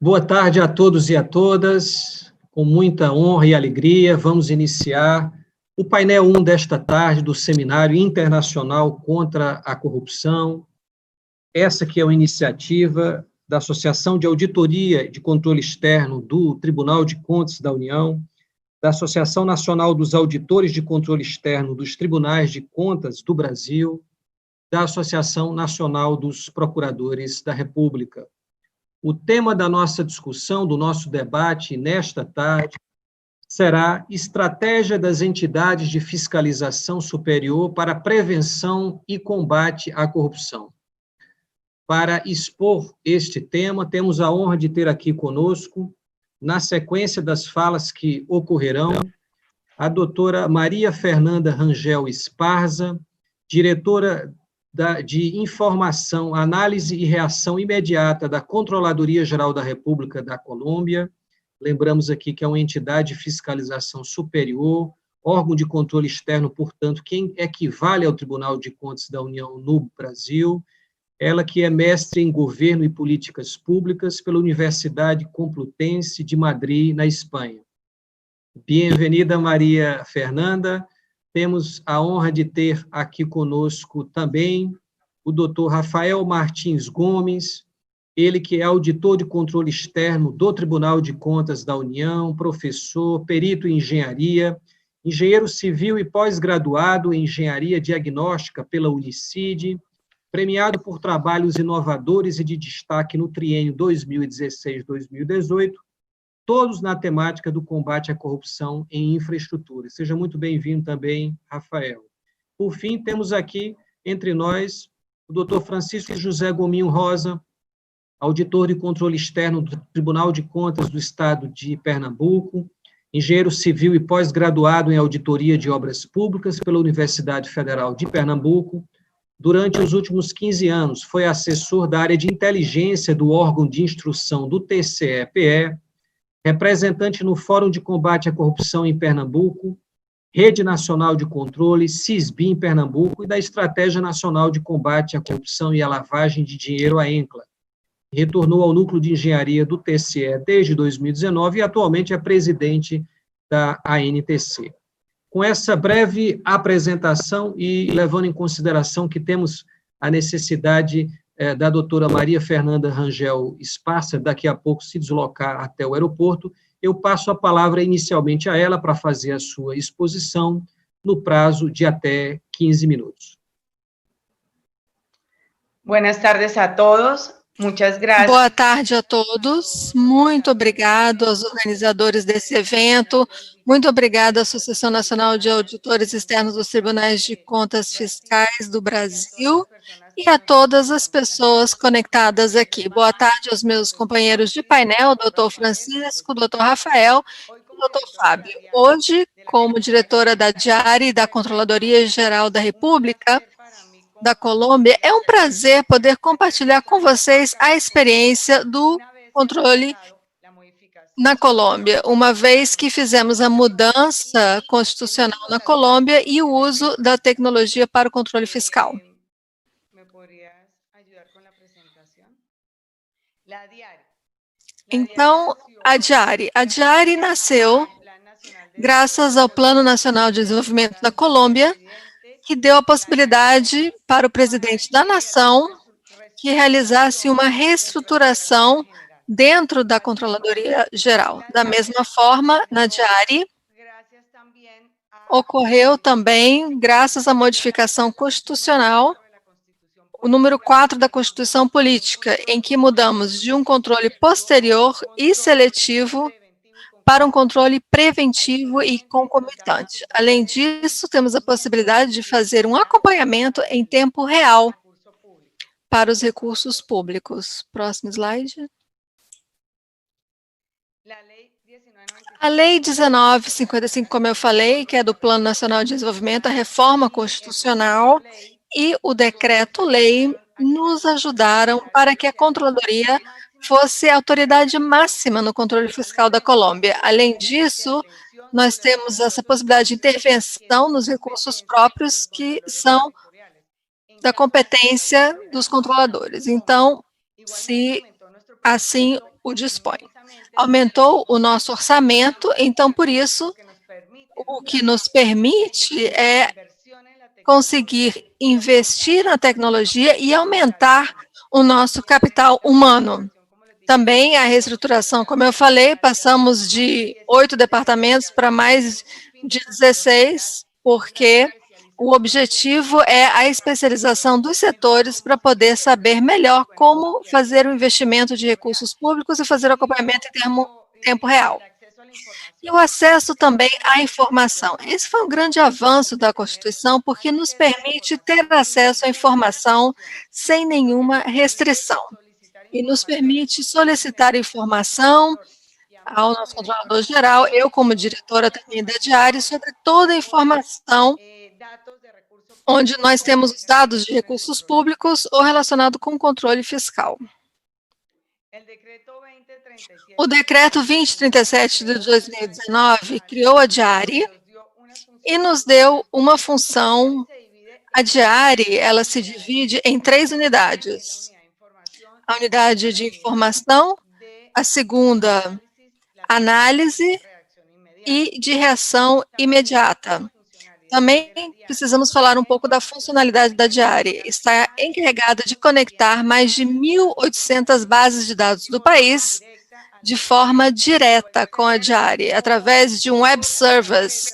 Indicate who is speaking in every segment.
Speaker 1: Boa tarde a todos e a todas. Com muita honra e alegria, vamos iniciar o painel 1 desta tarde do Seminário Internacional contra a Corrupção. Essa que é uma iniciativa da Associação de Auditoria e de Controle Externo do Tribunal de Contas da União, da Associação Nacional dos Auditores de Controle Externo dos Tribunais de Contas do Brasil, da Associação Nacional dos Procuradores da República. O tema da nossa discussão, do nosso debate nesta tarde, será Estratégia das Entidades de Fiscalização Superior para a Prevenção e Combate à Corrupção. Para expor este tema, temos a honra de ter aqui conosco, na sequência das falas que ocorrerão, a doutora Maria Fernanda Rangel Esparza, diretora de Informação, Análise e Reação Imediata da Controladoria Geral da República da Colômbia. Lembramos aqui que é uma entidade de fiscalização superior, órgão de controle externo, portanto, que equivale ao Tribunal de Contas da União no Brasil. Ela que é mestre em Governo e Políticas Públicas pela Universidade Complutense de Madrid, na Espanha. Bem-vinda, Maria Fernanda. Temos a honra de ter aqui conosco também o doutor Rafael Martins Gomes, ele que é auditor de controle externo do Tribunal de Contas da União, professor, perito em engenharia, engenheiro civil e pós-graduado em engenharia diagnóstica pela Unicid, premiado por trabalhos inovadores e de destaque no triênio 2016-2018, todos na temática do combate à corrupção em infraestrutura. Seja muito bem-vindo também, Rafael. Por fim, temos aqui entre nós o doutor Francisco José Gominho Rosa, auditor de controle externo do Tribunal de Contas do Estado de Pernambuco, engenheiro civil e pós-graduado em auditoria de obras públicas pela Universidade Federal de Pernambuco. Durante os últimos 15 anos, foi assessor da área de inteligência do órgão de instrução do TCE-PE, representante no Fórum de Combate à Corrupção em Pernambuco, Rede Nacional de Controle, CISB em Pernambuco, e da Estratégia Nacional de Combate à Corrupção e à Lavagem de Dinheiro, a ENCLA. Retornou ao Núcleo de Engenharia do TCE desde 2019 e atualmente é presidente da ANTC. Com essa breve apresentação e levando em consideração que temos a necessidade da doutora Maria Fernanda Rangel Esparza, daqui a pouco se deslocar até o aeroporto, eu passo a palavra inicialmente a ela para fazer a sua exposição no prazo de até 15 minutos.
Speaker 2: Buenas tardes a todos. Muchas gracias.
Speaker 3: Boa tarde a todos. Muito obrigado aos organizadores desse evento. Muito obrigado à Associação Nacional de Auditores Externos dos Tribunais de Contas Fiscais do Brasil e a todas as pessoas conectadas aqui. Boa tarde aos meus companheiros de painel, doutor Francisco, doutor Rafael e doutor Fábio. Hoje, como diretora da DIARI e da Controladoria Geral da República da Colômbia, é um prazer poder compartilhar com vocês a experiência do controle na Colômbia, uma vez que fizemos a mudança constitucional na Colômbia e o uso da tecnologia para o controle fiscal. Então, a DIARI nasceu graças ao Plano Nacional de Desenvolvimento da Colômbia, que deu a possibilidade para o presidente da nação que realizasse uma reestruturação dentro da Controladoria Geral. Da mesma forma, na DIARI, ocorreu também, graças à modificação constitucional, o número 4 da Constituição Política, em que mudamos de um controle posterior e seletivo para um controle preventivo e concomitante. Além disso, temos a possibilidade de fazer um acompanhamento em tempo real para os recursos públicos. Próximo slide. A Lei 1955, como eu falei, que é do Plano Nacional de Desenvolvimento, a reforma constitucional e o decreto-lei nos ajudaram para que a Controladoria fosse a autoridade máxima no controle fiscal da Colômbia. Além disso, nós temos essa possibilidade de intervenção nos recursos próprios que são da competência dos controladores. Então, se assim o dispõe. Aumentou o nosso orçamento, então, por isso, o que nos permite é conseguir investir na tecnologia e aumentar o nosso capital humano. Também a reestruturação, como eu falei, passamos de 8 departamentos para mais de 16, porque o objetivo é a especialização dos setores para poder saber melhor como fazer o investimento de recursos públicos e fazer o acompanhamento em tempo real. E o acesso também à informação. Esse foi um grande avanço da Constituição, porque nos permite ter acesso à informação sem nenhuma restrição. E nos permite solicitar informação ao nosso controlador geral, eu como diretora também da Diari, sobre toda a informação onde nós temos os dados de recursos públicos ou relacionado com o controle fiscal. O decreto 2037 de 2019 criou a Diari e nos deu uma função. A Diari, ela se divide em 3 unidades. A unidade de informação, a segunda, análise e de reação imediata. Também precisamos falar um pouco da funcionalidade da Diari. Está encarregada de conectar mais de 1.800 bases de dados do país de forma direta com a Diari, através de um web service,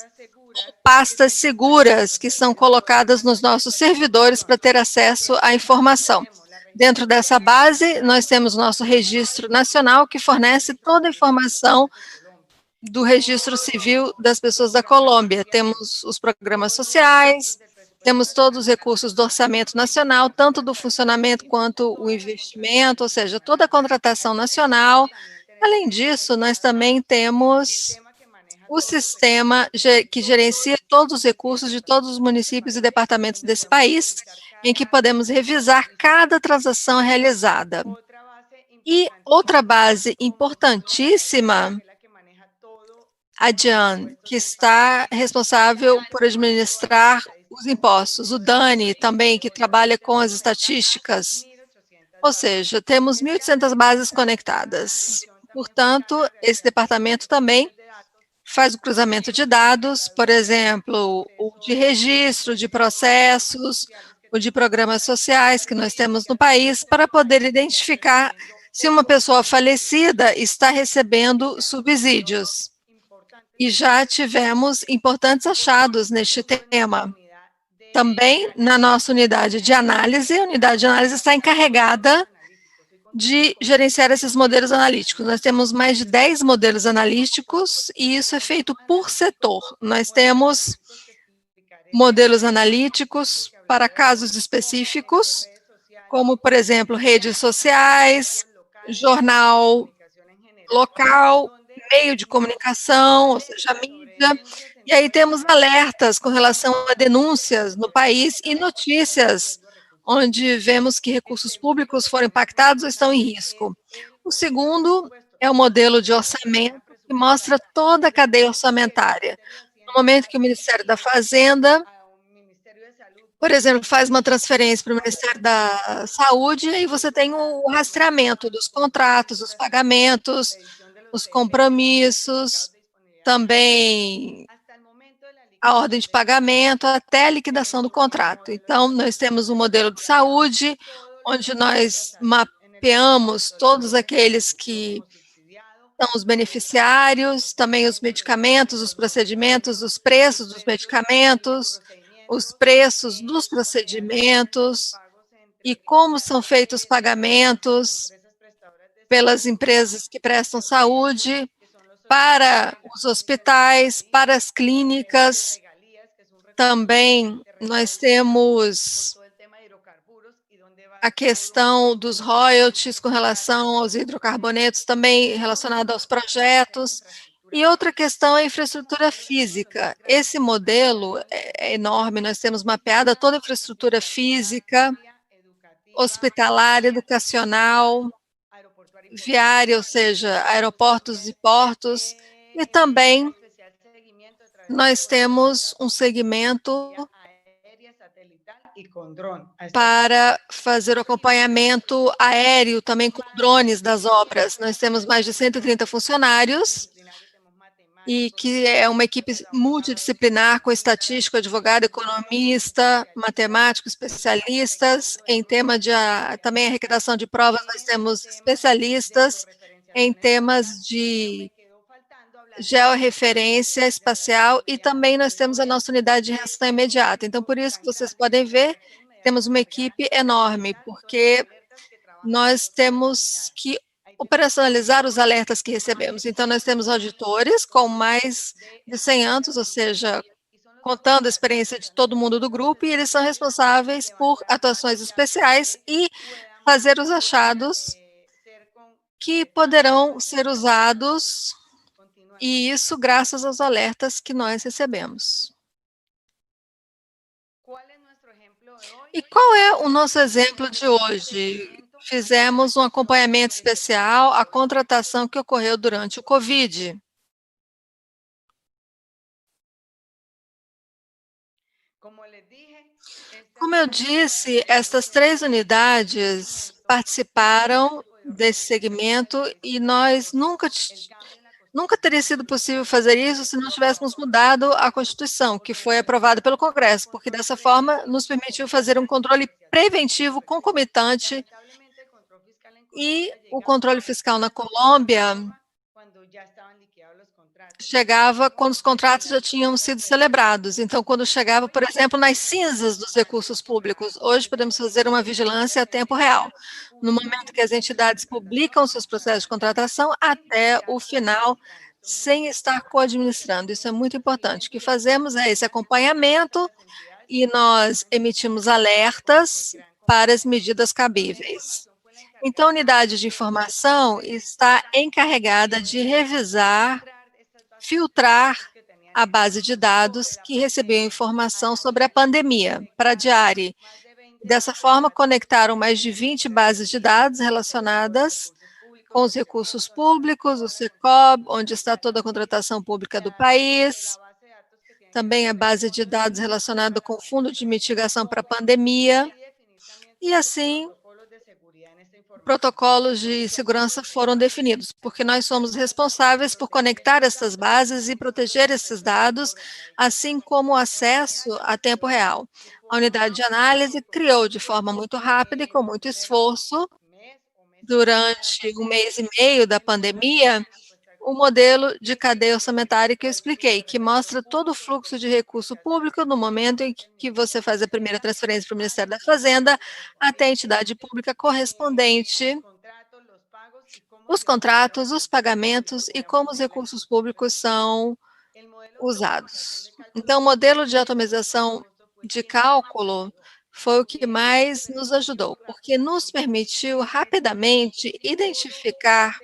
Speaker 3: pastas seguras que são colocadas nos nossos servidores para ter acesso à informação. Dentro dessa base, nós temos o nosso registro nacional, que fornece toda a informação do registro civil das pessoas da Colômbia. Temos os programas sociais, temos todos os recursos do orçamento nacional, tanto do funcionamento quanto o investimento, ou seja, toda a contratação nacional. Além disso, nós também temos o sistema que gerencia todos os recursos de todos os municípios e departamentos desse país, em que podemos revisar cada transação realizada. E outra base importantíssima, a DIAN, que está responsável por administrar os impostos. O DANI também, que trabalha com as estatísticas. Ou seja, temos 1.800 bases conectadas. Portanto, esse departamento também faz o cruzamento de dados, por exemplo, o de registro de processos, o de programas sociais que nós temos no país, para poder identificar se uma pessoa falecida está recebendo subsídios. E já tivemos importantes achados neste tema. Também na nossa unidade de análise, a unidade de análise está encarregada de gerenciar esses modelos analíticos. Nós temos mais de 10 modelos analíticos e isso é feito por setor. Nós temos modelos analíticos para casos específicos, como, por exemplo, redes sociais, jornal local, meio de comunicação, ou seja, mídia. E aí temos alertas com relação a denúncias no país e notícias onde vemos que recursos públicos foram impactados ou estão em risco. O segundo é o modelo de orçamento, que mostra toda a cadeia orçamentária. No momento que o Ministério da Fazenda, por exemplo, faz uma transferência para o Ministério da Saúde, aí você tem o rastreamento dos contratos, os pagamentos, os compromissos, também a ordem de pagamento até a liquidação do contrato. Então, nós temos um modelo de saúde, onde nós mapeamos todos aqueles que são os beneficiários, também os medicamentos, os procedimentos, os preços dos medicamentos, os preços dos procedimentos e como são feitos os pagamentos pelas empresas que prestam saúde, para os hospitais, para as clínicas. Também nós temos a questão dos royalties com relação aos hidrocarbonetos, também relacionado aos projetos. E outra questão é a infraestrutura física. Esse modelo é enorme, nós temos mapeada toda a infraestrutura física, hospitalar, educacional, viária, ou seja, aeroportos e portos, e também nós temos um segmento para fazer o acompanhamento aéreo também com drones das obras. Nós temos mais de 130 funcionários e que é uma equipe multidisciplinar com estatístico, advogado, economista, matemático, especialistas em tema de também arrecadação de provas. Nós temos especialistas em temas de georreferência espacial e também nós temos a nossa unidade de reação imediata. Então, por isso que vocês podem ver, temos uma equipe enorme, porque nós temos que operacionalizar os alertas que recebemos. Então, nós temos auditores com mais de 100 anos, ou seja, contando a experiência de todo mundo do grupo, e eles são responsáveis por atuações especiais e fazer os achados que poderão ser usados, e isso graças aos alertas que nós recebemos. E qual é o nosso exemplo de hoje? Fizemos um acompanhamento especial à contratação que ocorreu durante o Covid. Como eu disse, estas 3 unidades participaram desse segmento e nós nunca teria sido possível fazer isso se não tivéssemos mudado a Constituição, que foi aprovada pelo Congresso, porque dessa forma nos permitiu fazer um controle preventivo concomitante. E o controle fiscal na Colômbia chegava quando os contratos já tinham sido celebrados. Então, quando chegava, por exemplo, nas cinzas dos recursos públicos, hoje podemos fazer uma vigilância a tempo real, no momento que as entidades publicam seus processos de contratação até o final, sem estar co-administrando. Isso é muito importante. O que fazemos é esse acompanhamento e nós emitimos alertas para as medidas cabíveis. Então, a unidade de informação está encarregada de revisar, filtrar a base de dados que recebeu informação sobre a pandemia para a Diari. Dessa forma, conectaram mais de 20 bases de dados relacionadas com os recursos públicos, o Secob, onde está toda a contratação pública do país, também a base de dados relacionada com o Fundo de Mitigação para a Pandemia, e assim protocolos de segurança foram definidos, porque nós somos responsáveis por conectar essas bases e proteger esses dados, assim como o acesso a tempo real. A unidade de análise criou de forma muito rápida e com muito esforço, durante 1 mês e meio da pandemia, o modelo de cadeia orçamentária que eu expliquei, que mostra todo o fluxo de recurso público no momento em que você faz a primeira transferência para o Ministério da Fazenda até a entidade pública correspondente, os contratos, os pagamentos e como os recursos públicos são usados. Então, o modelo de atomização de cálculo foi o que mais nos ajudou, porque nos permitiu rapidamente identificar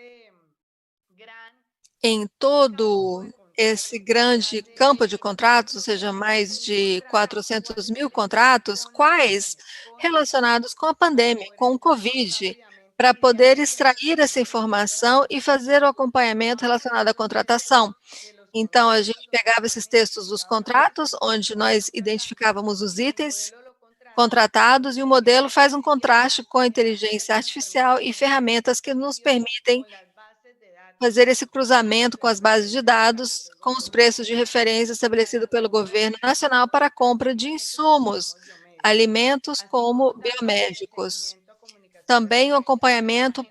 Speaker 3: em todo esse grande campo de contratos, ou seja, mais de 400 mil contratos, quais relacionados com a pandemia, com o Covid, para poder extrair essa informação e fazer o acompanhamento relacionado à contratação. Então, a gente pegava esses textos dos contratos, onde nós identificávamos os itens contratados, e o modelo faz um contraste com a inteligência artificial e ferramentas que nos permitem fazer esse cruzamento com as bases de dados, com os preços de referência estabelecidos pelo governo nacional para a compra de insumos, alimentos como biomédicos. Também o acompanhamento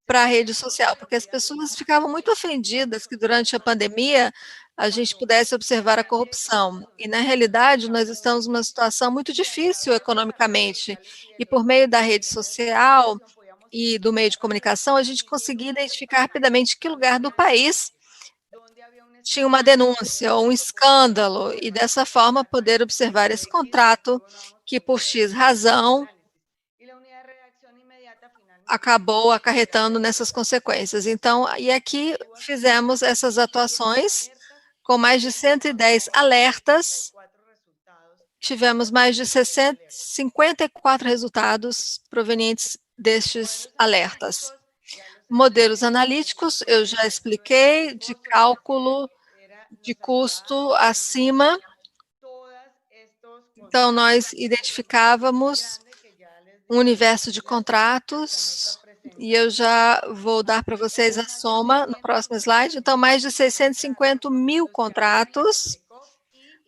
Speaker 3: para a rede social, porque as pessoas ficavam muito ofendidas que durante a pandemia a gente pudesse observar a corrupção. E, na realidade, nós estamos numa situação muito difícil economicamente, e por meio da rede social e do meio de comunicação, a gente conseguia identificar rapidamente que lugar do país tinha uma denúncia ou um escândalo, e dessa forma poder observar esse contrato que, por X razão, acabou acarretando nessas consequências. Então, e aqui fizemos essas atuações com mais de 110 alertas, tivemos mais de 54 resultados provenientes destes alertas. Modelos analíticos, eu já expliquei, de cálculo de custo acima Então, nós identificávamos um universo de contratos, e eu já vou dar para vocês a soma no próximo slide. Então, mais de 650 mil contratos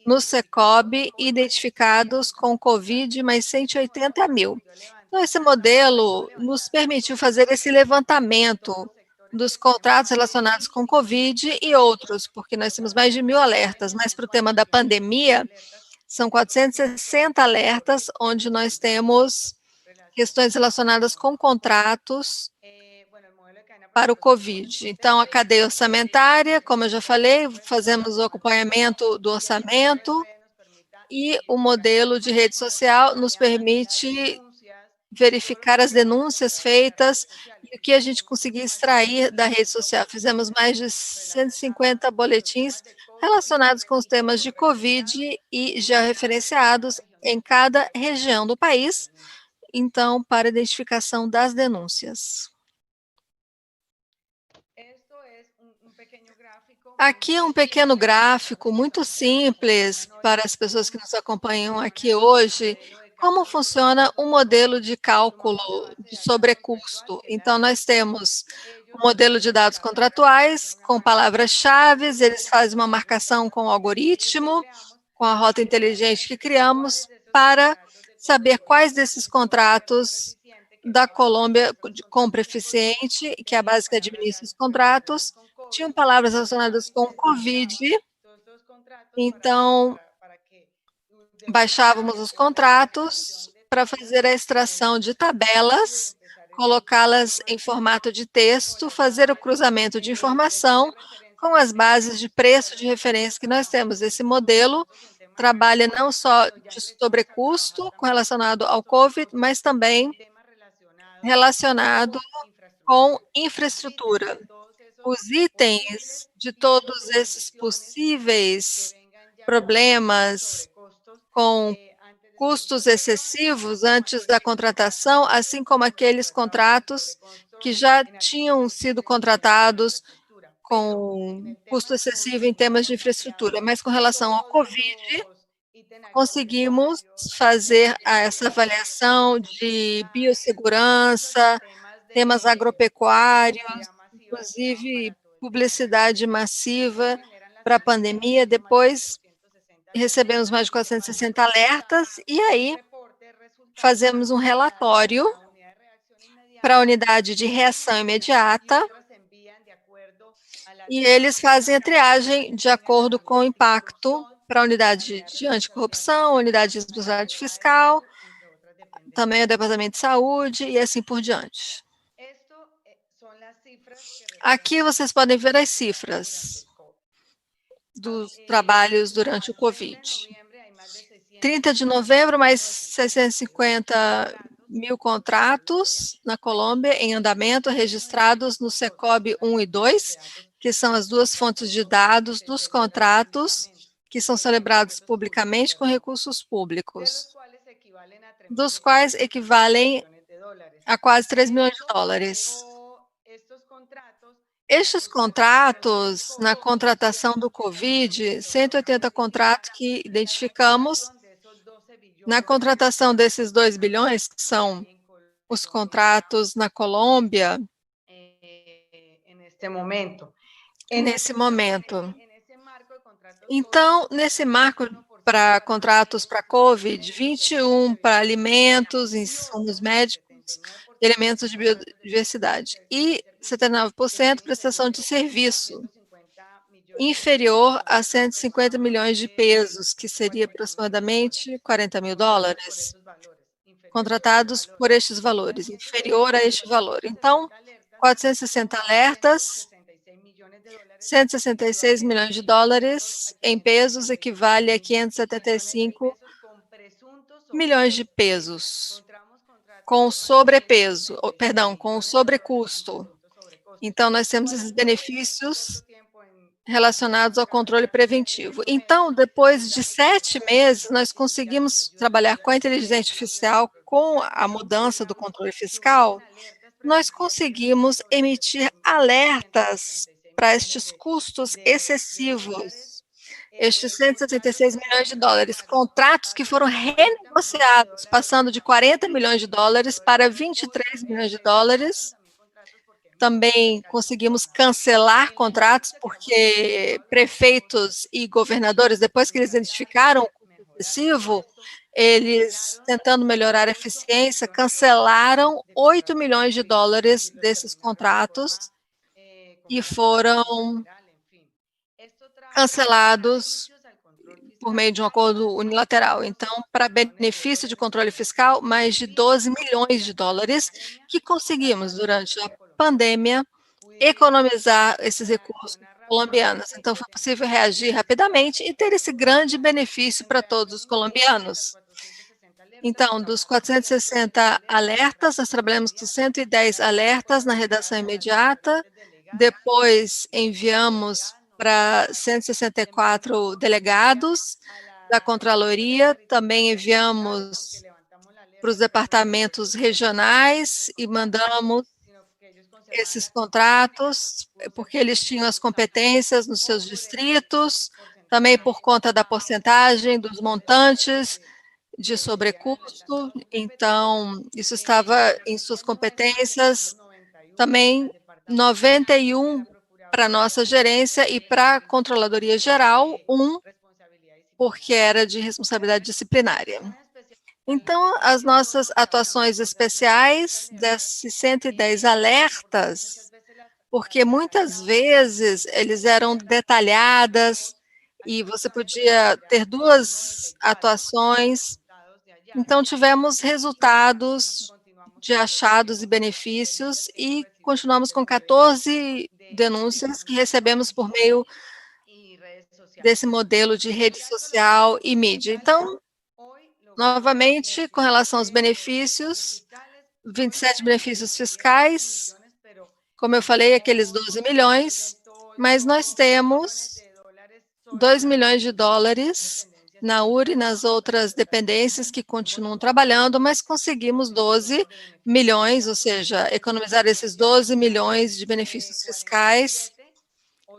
Speaker 3: no Secob identificados com Covid, mais 180 mil. Então, esse modelo nos permitiu fazer esse levantamento dos contratos relacionados com Covid e outros, porque nós temos mais de 1.000 alertas, mas para o tema da pandemia, são 460 alertas, onde nós temos questões relacionadas com contratos para o Covid. Então, a cadeia orçamentária, como eu já falei, fazemos o acompanhamento do orçamento, e o modelo de rede social nos permite verificar as denúncias feitas e o que a gente conseguir extrair da rede social. Fizemos mais de 150 boletins relacionados com os temas de Covid e georreferenciados em cada região do país, então, para identificação das denúncias. Aqui é um pequeno gráfico muito simples para as pessoas que nos acompanham aqui hoje, como funciona o modelo de cálculo de sobrecusto. Então, nós temos o modelo de dados contratuais com palavras-chave, eles fazem uma marcação com o algoritmo, com a rota inteligente que criamos, para saber quais desses contratos da Colômbia de compra eficiente, que é a base que administra os contratos, tinham palavras relacionadas com Covid. Então, baixávamos os contratos para fazer a extração de tabelas, colocá-las em formato de texto, fazer o cruzamento de informação com as bases de preço de referência que nós temos. Esse modelo trabalha não só de sobrecusto relacionado ao COVID, mas também relacionado com infraestrutura. Os itens de todos esses possíveis problemas com custos excessivos antes da contratação, assim como aqueles contratos que já tinham sido contratados com custo excessivo em temas de infraestrutura. Mas com relação ao Covid, conseguimos fazer essa avaliação de biossegurança, temas agropecuários, inclusive publicidade massiva para a pandemia. Depois recebemos mais de 460 alertas e aí fazemos um relatório para a unidade de reação imediata e eles fazem a triagem de acordo com o impacto para a unidade de anticorrupção, unidade de responsabilidade fiscal, também o departamento de saúde e assim por diante. Aqui vocês podem ver as cifras dos trabalhos durante o Covid. 30 de novembro, mais 650 mil contratos na Colômbia em andamento, registrados no Secob 1 e 2, que são as duas fontes de dados dos contratos que são celebrados publicamente com recursos públicos, dos quais equivalem a quase 3 milhões de dólares. Estes contratos, na contratação do Covid, 180 contratos que identificamos, na contratação desses 2 bilhões, que são os contratos na Colômbia, nesse momento. Então, nesse marco para contratos para Covid, 21 para alimentos, insumos médicos, elementos de biodiversidade e 79% prestação de serviço, inferior a 150 milhões de pesos, que seria aproximadamente 40 mil dólares, contratados por estes valores, inferior a este valor. Então, 460 alertas, 166 milhões de dólares em pesos, equivale a 575 milhões de pesos, com sobrepeso, com sobrecusto. Então, nós temos esses benefícios relacionados ao controle preventivo. Então, depois de 7 meses, nós conseguimos trabalhar com a inteligência artificial, com a mudança do controle fiscal, nós conseguimos emitir alertas para estes custos excessivos estes 166 milhões de dólares, contratos que foram renegociados, passando de 40 milhões de dólares para 23 milhões de dólares. Também conseguimos cancelar contratos, porque prefeitos e governadores, depois que eles identificaram o custo excessivo, eles, tentando melhorar a eficiência, cancelaram 8 milhões de dólares desses contratos e foram cancelados por meio de um acordo unilateral. Então, para benefício de controle fiscal, mais de 12 milhões de dólares que conseguimos, durante a pandemia, economizar esses recursos colombianos. Então, foi possível reagir rapidamente e ter esse grande benefício para todos os colombianos. Então, dos 460 alertas, nós trabalhamos com 110 alertas na redação imediata, depois enviamos para 164 delegados da Contraloria, também enviamos para os departamentos regionais e mandamos esses contratos, porque eles tinham as competências nos seus distritos, também por conta da porcentagem dos montantes de sobrecusto, então isso estava em suas competências, também 91 para a nossa gerência e para a Controladoria Geral, 1, porque era de responsabilidade disciplinária. Então, as nossas atuações especiais desses 110 alertas, porque muitas vezes eles eram detalhadas e você podia ter 2 atuações. Então, tivemos resultados de achados e benefícios e continuamos com 14 denúncias que recebemos por meio desse modelo de rede social e mídia. Então, novamente, com relação aos benefícios, 27 benefícios fiscais, como eu falei, aqueles 12 milhões, mas nós temos 2 milhões de dólares na URI e nas outras dependências que continuam trabalhando, mas conseguimos 12 milhões, ou seja, economizar esses 12 milhões de benefícios fiscais.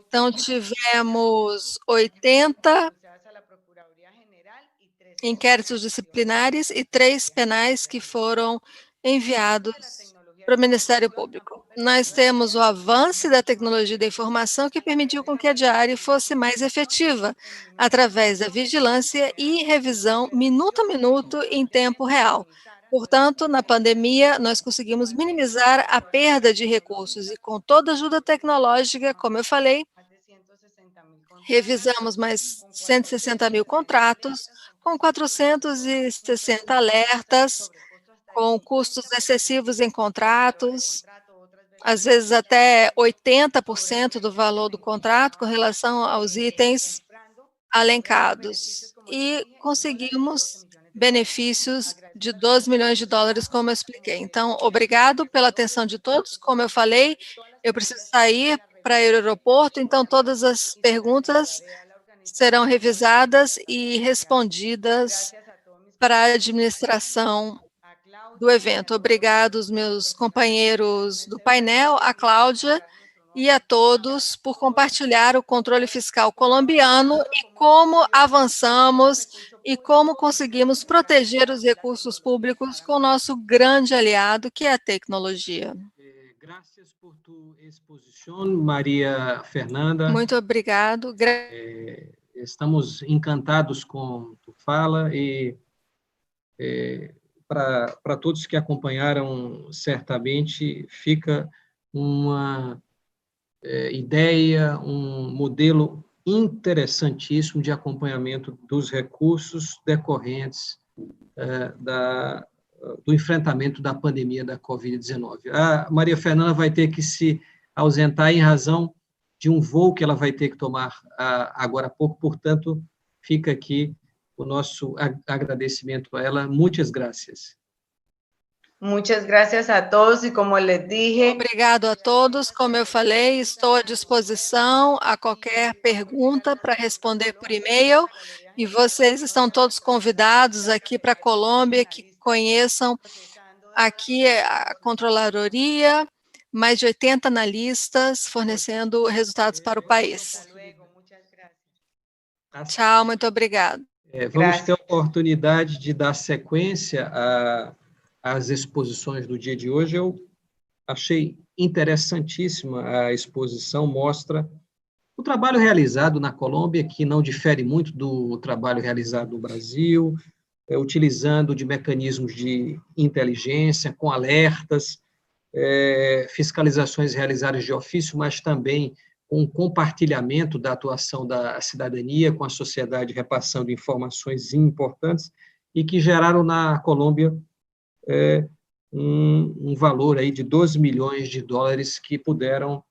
Speaker 3: Então, tivemos 80 inquéritos disciplinares e 3 penais que foram enviados para o Ministério Público. Nós temos o avanço da tecnologia da informação que permitiu com que a diária fosse mais efetiva, através da vigilância e revisão minuto a minuto em tempo real. Portanto, na pandemia, nós conseguimos minimizar a perda de recursos e, com toda a ajuda tecnológica, como eu falei, revisamos mais 160 mil contratos, com 460 alertas, com custos excessivos em contratos, às vezes até 80% do valor do contrato com relação aos itens alencados. E conseguimos benefícios de 12 milhões de dólares, como eu expliquei. Então, obrigado pela atenção de todos. Como eu falei, eu preciso sair para ir ao aeroporto, então todas as perguntas serão revisadas e respondidas para a administração do evento. Obrigado aos meus companheiros do painel, a Cláudia e a todos por compartilhar o controle fiscal colombiano e como avançamos e como conseguimos proteger os recursos públicos com o nosso grande aliado, que é a tecnologia.
Speaker 1: Graças por tu exposição, Maria Fernanda.
Speaker 3: Muito obrigado.
Speaker 1: Estamos encantados com tu fala e para todos que acompanharam, certamente fica uma ideia, um modelo interessantíssimo de acompanhamento dos recursos decorrentes do enfrentamento da pandemia da Covid-19. A Maria Fernanda vai ter que se ausentar em razão de um voo que ela vai ter que tomar agora há pouco, portanto, fica aqui o nosso agradecimento a ela. Muitas graças.
Speaker 2: Muchas gracias a todos e como les dije...
Speaker 3: Obrigado a todos. Como eu falei, estou à disposição a qualquer pergunta para responder por e-mail e vocês estão todos convidados aqui para a Colômbia, que conheçam aqui a Controladoria, mais de 80 analistas fornecendo resultados para o país. Tchau, muito obrigado.
Speaker 1: Vamos ter a oportunidade de dar sequência às exposições do dia de hoje. Eu achei interessantíssima a exposição, mostra o trabalho realizado na Colômbia, que não difere muito do trabalho realizado no Brasil, utilizando de mecanismos de inteligência, com alertas, fiscalizações realizadas de ofício, mas também com compartilhamento da atuação da cidadania com a sociedade, repassando informações importantes e que geraram na Colômbia um valor aí de 12 milhões de dólares que puderam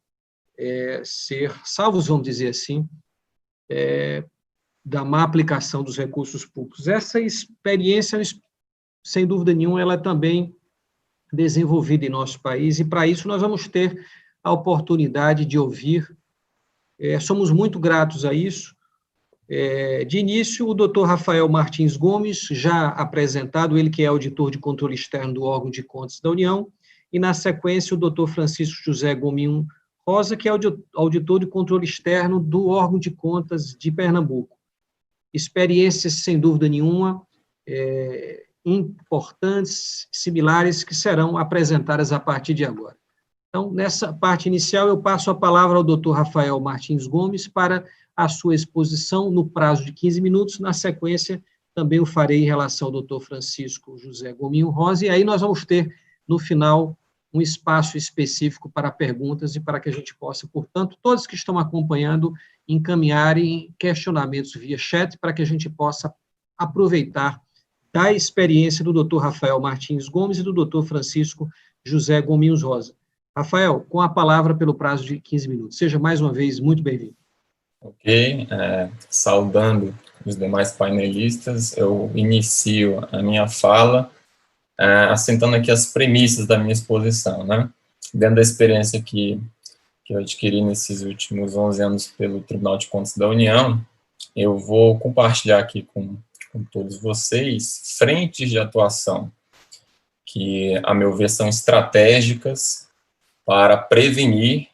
Speaker 1: ser salvos, vamos dizer assim, da má aplicação dos recursos públicos. Essa experiência, sem dúvida nenhuma, ela é também desenvolvida em nosso país, e para isso nós vamos ter a oportunidade de ouvir. Somos muito gratos a isso. De início, o doutor Rafael Martins Gomes, já apresentado, ele que é auditor de controle externo do órgão de contas da União, e, na sequência, o doutor Francisco José Gominho Rosa, que é auditor de controle externo do órgão de contas de Pernambuco. Experiências, sem dúvida nenhuma, importantes, similares, que serão apresentadas a partir de agora. Então, nessa parte inicial, eu passo a palavra ao doutor Rafael Martins Gomes para a sua exposição no prazo de 15 minutos. Na sequência, também o farei em relação ao doutor Francisco José Gominho Rosa, e aí nós vamos ter, no final, um espaço específico para perguntas e para que a gente possa, portanto, todos que estão acompanhando, encaminharem questionamentos via chat para que a gente possa aproveitar da experiência do doutor Rafael Martins Gomes e do doutor Francisco José Gominhos Rosa. Rafael, com a palavra pelo prazo de 15 minutos. Seja mais uma vez muito bem-vindo.
Speaker 4: Ok, saudando os demais painelistas, eu inicio a minha fala assentando aqui as premissas da minha exposição, né? Dentro da experiência que eu adquiri nesses últimos 11 anos pelo Tribunal de Contas da União, eu vou compartilhar aqui com todos vocês frentes de atuação que, a meu ver, são estratégicas para prevenir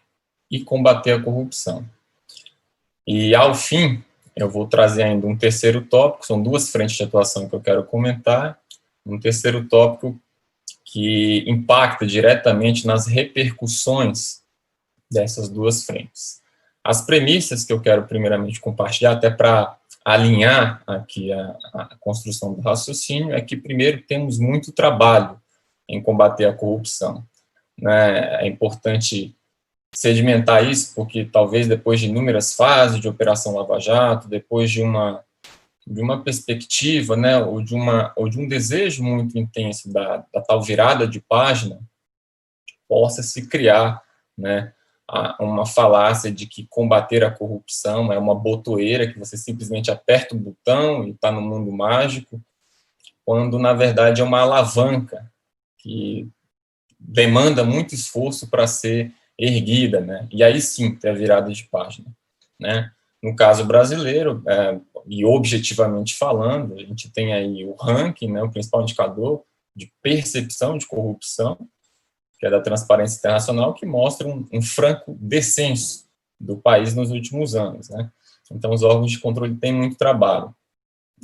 Speaker 4: e combater a corrupção. E, ao fim, eu vou trazer ainda um terceiro tópico, são duas frentes de atuação que eu quero comentar, um terceiro tópico que impacta diretamente nas repercussões dessas duas frentes. As premissas que eu quero primeiramente compartilhar, até para alinhar aqui a construção do raciocínio, é que, primeiro, temos muito trabalho em combater a corrupção, né? É importante sedimentar isso, porque talvez depois de inúmeras fases de Operação Lava Jato, depois de uma perspectiva, né, ou de um desejo muito intenso da tal virada de página, possa se criar, né, uma falácia de que combater a corrupção é uma botoeira, que você simplesmente aperta o botão e está no mundo mágico, quando, na verdade, é uma alavanca que demanda muito esforço para ser erguida, né? E aí sim ter a virada de página, né? No caso brasileiro, e objetivamente falando, a gente tem aí o ranking, né, o principal indicador de percepção de corrupção, que é da Transparência Internacional, que mostra um franco descenso do país nos últimos anos, né? Então, os órgãos de controle têm muito trabalho.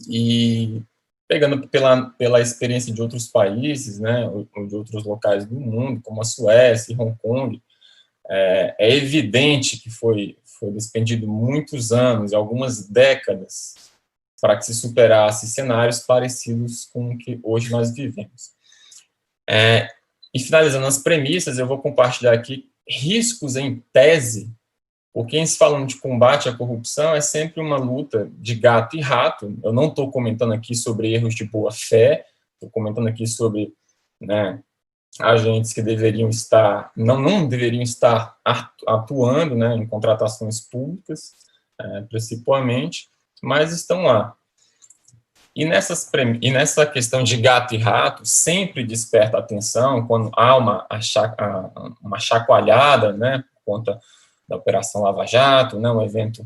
Speaker 4: E, pegando pela experiência de outros países, né, ou de outros locais do mundo, como a Suécia e Hong Kong, é evidente que foi despendido muitos anos, algumas décadas, para que se superasse cenários parecidos com o que hoje nós vivemos. E finalizando as premissas, eu vou compartilhar aqui riscos em tese, porque em se falando de combate à corrupção é sempre uma luta de gato e rato. Eu não estou comentando aqui sobre erros de boa-fé, estou comentando aqui sobre, né, agentes que deveriam estar, não deveriam estar atuando, né, em contratações públicas, principalmente, mas estão lá. E nessa questão de gato e rato, sempre desperta atenção quando há uma chacoalhada, né, por conta da Operação Lava Jato, né, um evento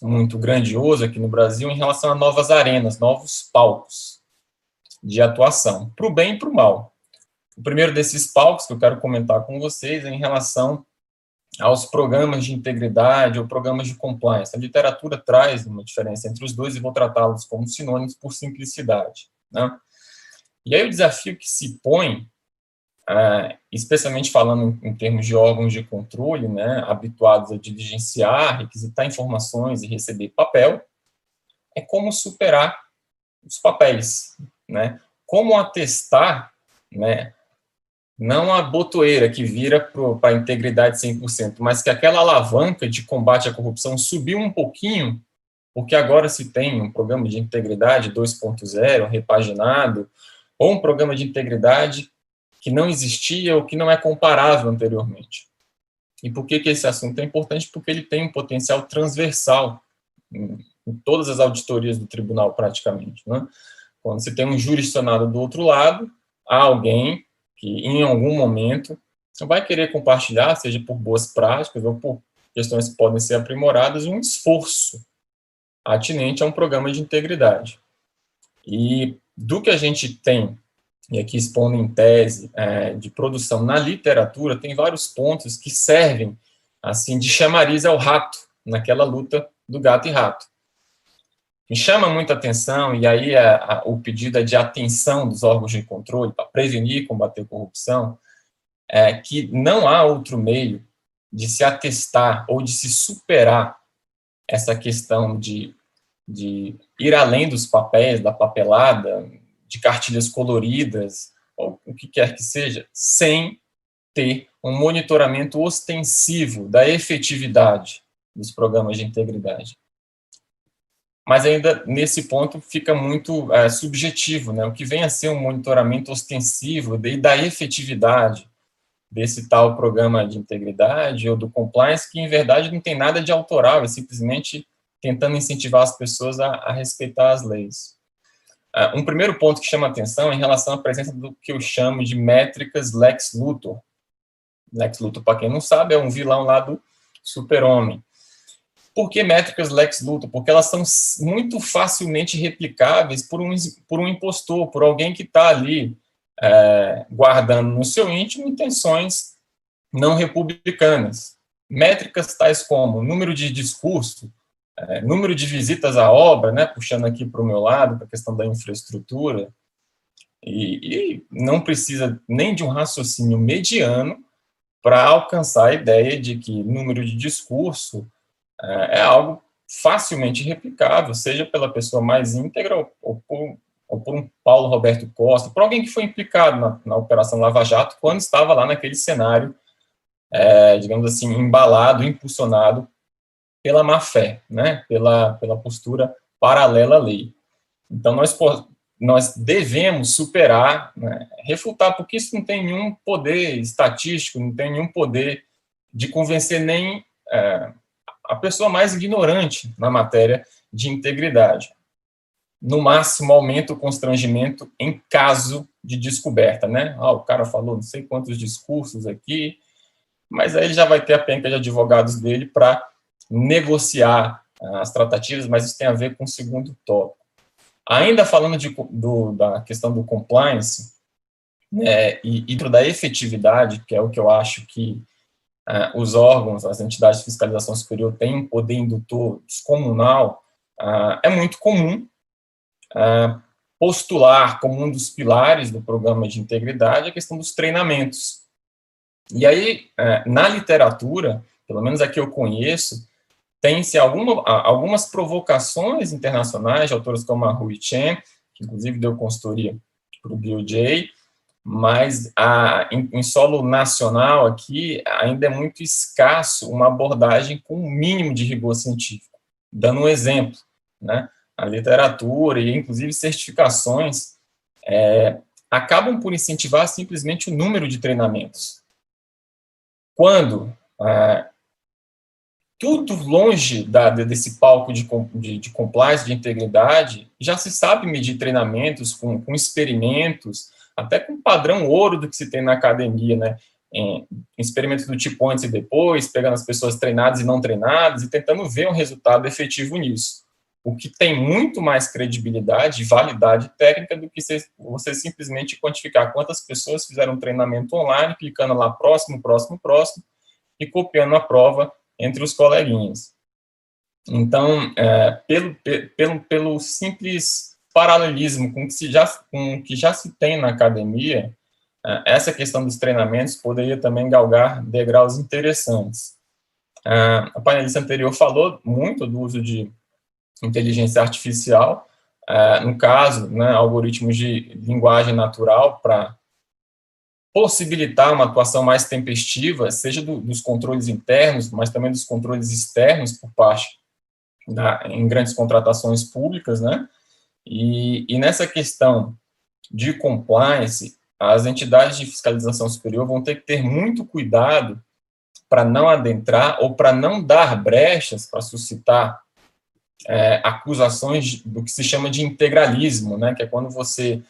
Speaker 4: muito grandioso aqui no Brasil, em relação a novas arenas, novos palcos de atuação, para o bem e para o mal. O primeiro desses palcos que eu quero comentar com vocês é em relação aos programas de integridade ou programas de compliance. A literatura traz uma diferença entre os dois e vou tratá-los como sinônimos por simplicidade, né? E aí o desafio que se põe, especialmente falando em termos de órgãos de controle, né, habituados a diligenciar, requisitar informações e receber papel, é como superar os papéis, né? Como atestar, né, não a botoeira que vira para a integridade 100%, mas que aquela alavanca de combate à corrupção subiu um pouquinho, porque agora se tem um programa de integridade 2.0 repaginado, ou um programa de integridade que não existia ou que não é comparável anteriormente. E por que esse assunto é importante? Porque ele tem um potencial transversal em todas as auditorias do tribunal, praticamente, né? Quando você tem um jurisdicionado do outro lado, há alguém que, em algum momento, vai querer compartilhar, seja por boas práticas ou por questões que podem ser aprimoradas, um esforço atinente a um programa de integridade. E do que a gente tem, e aqui expondo em tese, de produção na literatura, tem vários pontos que servem, assim, de chamariz ao rato, naquela luta do gato e rato. Me chama muita atenção, e aí o pedido é de atenção dos órgãos de controle para prevenir e combater a corrupção, que não há outro meio de se atestar ou de se superar essa questão de ir além dos papéis, da papelada, de cartilhas coloridas, ou o que quer que seja, sem ter um monitoramento ostensivo da efetividade dos programas de integridade. Mas ainda, nesse ponto, fica muito subjetivo, né? O que vem a ser um monitoramento ostensivo da efetividade desse tal programa de integridade ou do compliance, que, em verdade, não tem nada de autoral, é simplesmente tentando incentivar as pessoas a respeitar as leis. Um primeiro ponto que chama atenção é em relação à presença do que eu chamo de métricas Lex Luthor. Lex Luthor, para quem não sabe, é um vilão lá do Super-Homem. Por que métricas Lex Luthor? Porque elas são muito facilmente replicáveis por um impostor, por alguém que está ali guardando no seu íntimo intenções não republicanas. Métricas tais como número de discurso, número de visitas à obra, né, puxando aqui para o meu lado, para a questão da infraestrutura, e não precisa nem de um raciocínio mediano para alcançar a ideia de que número de discurso é algo facilmente replicável, seja pela pessoa mais íntegra ou por um Paulo Roberto Costa, por alguém que foi implicado na Operação Lava Jato, quando estava lá naquele cenário, digamos assim, embalado, impulsionado pela má-fé, né, pela postura paralela à lei. Então, nós devemos superar, né, refutar, porque isso não tem nenhum poder estatístico, não tem nenhum poder de convencer nem a pessoa mais ignorante na matéria de integridade. No máximo, aumenta o constrangimento em caso de descoberta, né? O cara falou não sei quantos discursos aqui, mas aí ele já vai ter a penca de advogados dele para negociar as tratativas, mas isso tem a ver com o segundo tópico. Ainda falando da questão do compliance, né, e da efetividade, que é o que eu acho que os órgãos, as entidades de fiscalização superior têm um poder indutor descomunal, é muito comum postular como um dos pilares do programa de integridade a questão dos treinamentos. E aí, na literatura, pelo menos a que eu conheço, tem-se algumas provocações internacionais de autores como a Hui Chen, que inclusive deu consultoria para o DOJ, mas em solo nacional aqui ainda é muito escasso uma abordagem com um mínimo de rigor científico. Dando um exemplo, né, a literatura e inclusive certificações acabam por incentivar simplesmente o número de treinamentos. Quando tudo longe desse palco de compliance, de integridade, já se sabe medir treinamentos com experimentos, até com padrão ouro do que se tem na academia, né? Em experimentos do tipo antes e depois, pegando as pessoas treinadas e não treinadas e tentando ver um resultado efetivo nisso. O que tem muito mais credibilidade e validade técnica do que você simplesmente quantificar quantas pessoas fizeram um treinamento online, clicando lá próximo, próximo, próximo, e copiando a prova entre os coleguinhas. Então, pelo simples paralelismo com o que já se tem na academia, essa questão dos treinamentos poderia também galgar degraus interessantes. A painelista anterior falou muito do uso de inteligência artificial, no caso, né, algoritmos de linguagem natural para possibilitar uma atuação mais tempestiva, seja dos controles internos, mas também dos controles externos por parte em grandes contratações públicas, né? E nessa questão de compliance, as entidades de fiscalização superior vão ter que ter muito cuidado para não adentrar ou para não dar brechas para suscitar acusações do que se chama de integralismo, né, que é quando você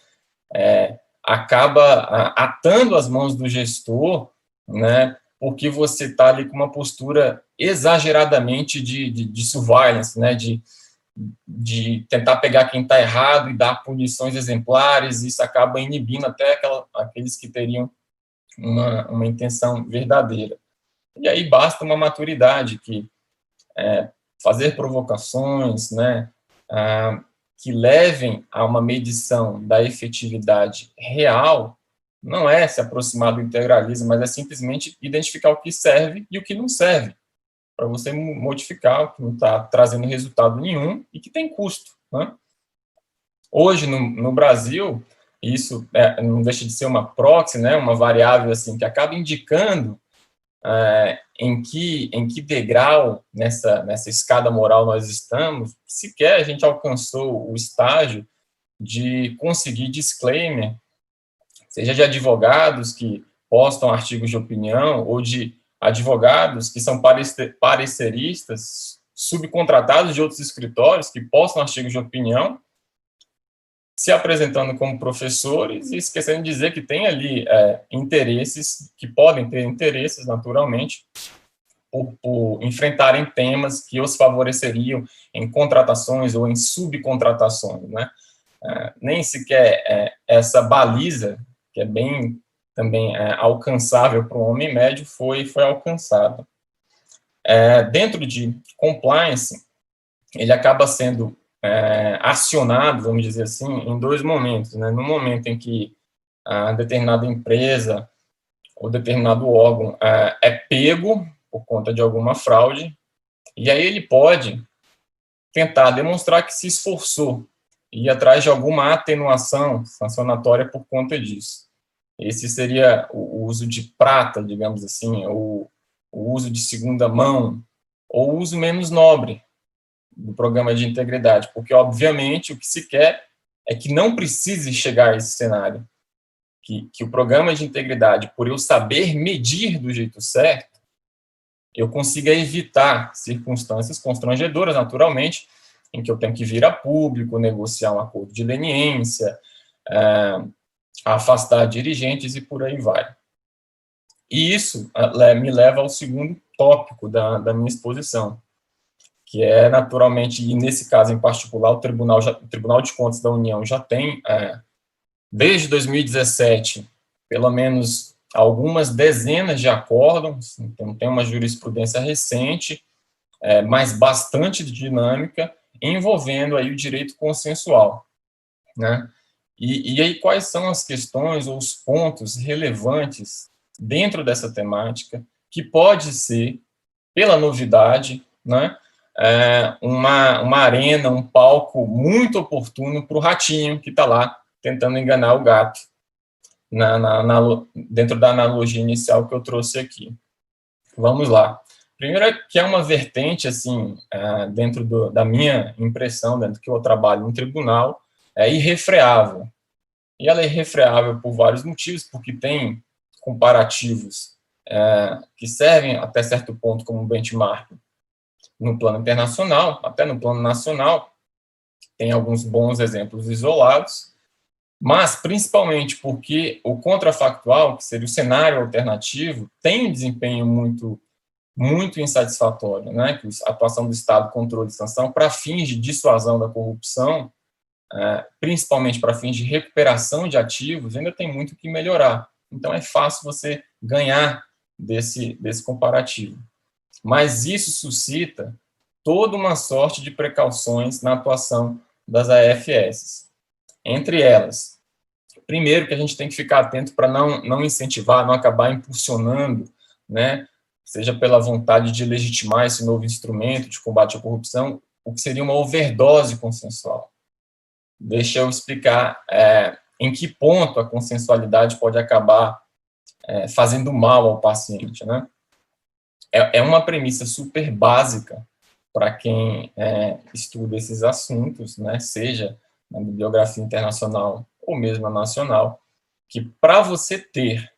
Speaker 4: acaba atando as mãos do gestor, né, porque você está ali com uma postura exageradamente de surveillance, né, de tentar pegar quem está errado e dar punições exemplares. Isso acaba inibindo até aqueles que teriam uma intenção verdadeira. E aí basta uma maturidade, que fazer provocações, né, que levem a uma medição da efetividade real, não é se aproximar do integralismo, mas é simplesmente identificar o que serve e o que não serve, para você modificar o que não está trazendo resultado nenhum e que tem custo, né? Hoje, no Brasil, isso não deixa de ser uma proxy, né, uma variável assim, que acaba indicando em que degrau nessa escada moral nós estamos. Sequer a gente alcançou o estágio de conseguir disclaimer, seja de advogados que postam artigos de opinião ou de advogados que são pareceristas, subcontratados de outros escritórios que postam artigos de opinião, se apresentando como professores e esquecendo de dizer que tem ali interesses, que podem ter interesses, naturalmente, por enfrentarem temas que os favoreceriam em contratações ou em subcontratações, né? Nem sequer essa baliza, que é bem também alcançável para o homem médio, foi alcançada. Dentro de compliance, ele acaba sendo acionado, vamos dizer assim, em dois momentos, né? No momento em que a determinada empresa ou determinado órgão é pego por conta de alguma fraude, e aí ele pode tentar demonstrar que se esforçou e ir atrás de alguma atenuação sancionatória por conta disso. Esse seria o uso de prata, digamos assim, ou o uso de segunda mão, ou o uso menos nobre do programa de integridade, porque, obviamente, o que se quer é que não precise chegar a esse cenário, que o programa de integridade, por eu saber medir do jeito certo, eu consiga evitar circunstâncias constrangedoras, naturalmente, em que eu tenho que vir a público, negociar um acordo de leniência, afastar dirigentes e por aí vai. E isso me leva ao segundo tópico da minha exposição, que é, naturalmente, e nesse caso em particular, o Tribunal de Contas da União já tem, desde 2017, pelo menos algumas dezenas de acórdãos, então tem uma jurisprudência recente, mas bastante dinâmica, envolvendo aí o direito consensual, né? E aí quais são as questões ou os pontos relevantes dentro dessa temática que pode ser, pela novidade, né, uma arena, um palco muito oportuno para o ratinho que está lá tentando enganar o gato, dentro da analogia inicial que eu trouxe aqui. Vamos lá. Primeiro, que é uma vertente, assim, dentro da minha impressão, dentro que eu trabalho no tribunal, é irrefreável. E ela é irrefreável por vários motivos, porque tem comparativos que servem até certo ponto como benchmark no plano internacional, até no plano nacional, tem alguns bons exemplos isolados, mas principalmente porque o contrafactual, que seria o cenário alternativo, tem um desempenho muito, muito insatisfatório, né? Que a atuação do Estado, controle e sanção, para fins de dissuasão da corrupção, principalmente para fins de recuperação de ativos, ainda tem muito que melhorar. Então, é fácil você ganhar desse comparativo. Mas isso suscita toda uma sorte de precauções na atuação das AFS. Entre elas, primeiro que a gente tem que ficar atento para não incentivar, não acabar impulsionando, né, seja pela vontade de legitimar esse novo instrumento de combate à corrupção, o que seria uma overdose consensual. Deixa eu explicar em que ponto a consensualidade pode acabar fazendo mal ao paciente, né? É uma premissa super básica para quem estuda esses assuntos, né, seja na bibliografia internacional ou mesmo a nacional, que para você ter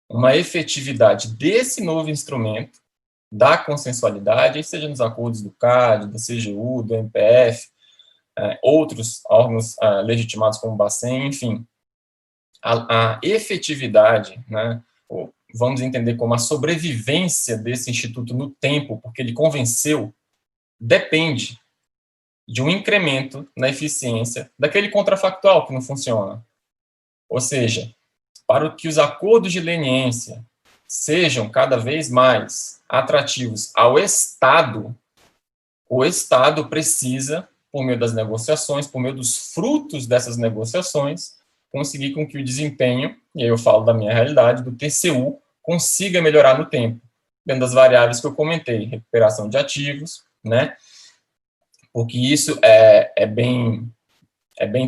Speaker 4: uma efetividade desse novo instrumento, da consensualidade, seja nos acordos do CAD, da CGU, do MPF, outros órgãos legitimados como o Bacen, enfim, a efetividade, né, vamos entender como a sobrevivência desse instituto no tempo, porque ele convenceu, depende de um incremento na eficiência daquele contrafactual que não funciona. Ou seja, para que os acordos de leniência sejam cada vez mais atrativos ao Estado, o Estado precisa, por meio das negociações, por meio dos frutos dessas negociações, conseguir com que o desempenho, e aí eu falo da minha realidade, do TCU, consiga melhorar no tempo, dentro das variáveis que eu comentei, recuperação de ativos, né? Porque isso é bem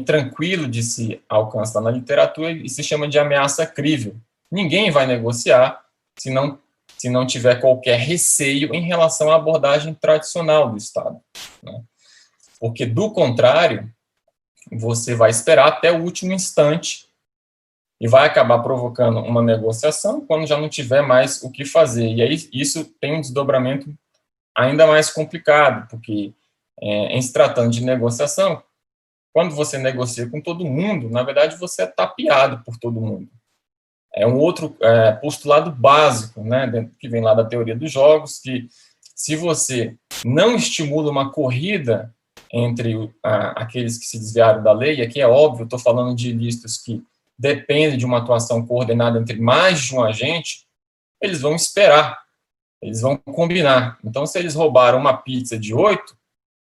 Speaker 4: tranquilo de se alcançar na literatura e se chama de ameaça crível. Ninguém vai negociar se não tiver qualquer receio em relação à abordagem tradicional do Estado, né? Porque, do contrário, você vai esperar até o último instante e vai acabar provocando uma negociação quando já não tiver mais o que fazer. E aí isso tem um desdobramento ainda mais complicado, porque em se tratando de negociação, quando você negocia com todo mundo, na verdade você é tapeado por todo mundo. É um outro postulado básico, né, que vem lá da teoria dos jogos, que se você não estimula uma corrida entre aqueles que se desviaram da lei, e aqui é óbvio, estou falando de ilícitos que dependem de uma atuação coordenada entre mais de um agente, eles vão esperar, eles vão combinar. Então, se eles roubaram uma pizza de 8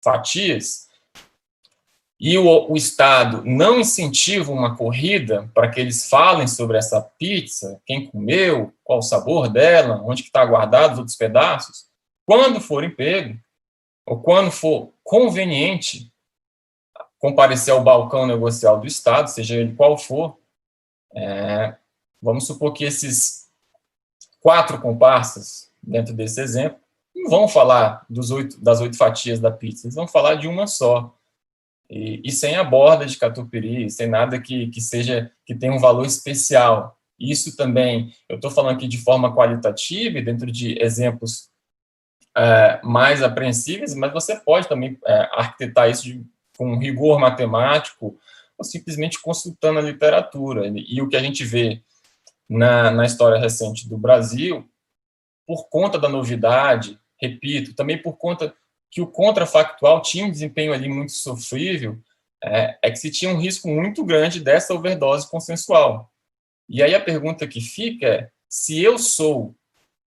Speaker 4: fatias, e o Estado não incentiva uma corrida para que eles falem sobre essa pizza, quem comeu, qual o sabor dela, onde está guardado os outros pedaços, quando forem pego, ou quando for conveniente comparecer ao balcão negocial do Estado, seja ele qual for, vamos supor que esses 4 comparsas, dentro desse exemplo, não vão falar das 8 fatias da pizza, eles vão falar de uma só. E sem a borda de catupiry, sem nada que tenha um valor especial. Isso também, eu estou falando aqui de forma qualitativa e dentro de exemplos mais apreensíveis, mas você pode também arquitetar isso com rigor matemático ou simplesmente consultando a literatura. E o que a gente vê na história recente do Brasil, por conta da novidade, repito, também por conta que o contrafactual tinha um desempenho ali muito sofrível, que se tinha um risco muito grande dessa overdose consensual. E aí a pergunta que fica é, se eu sou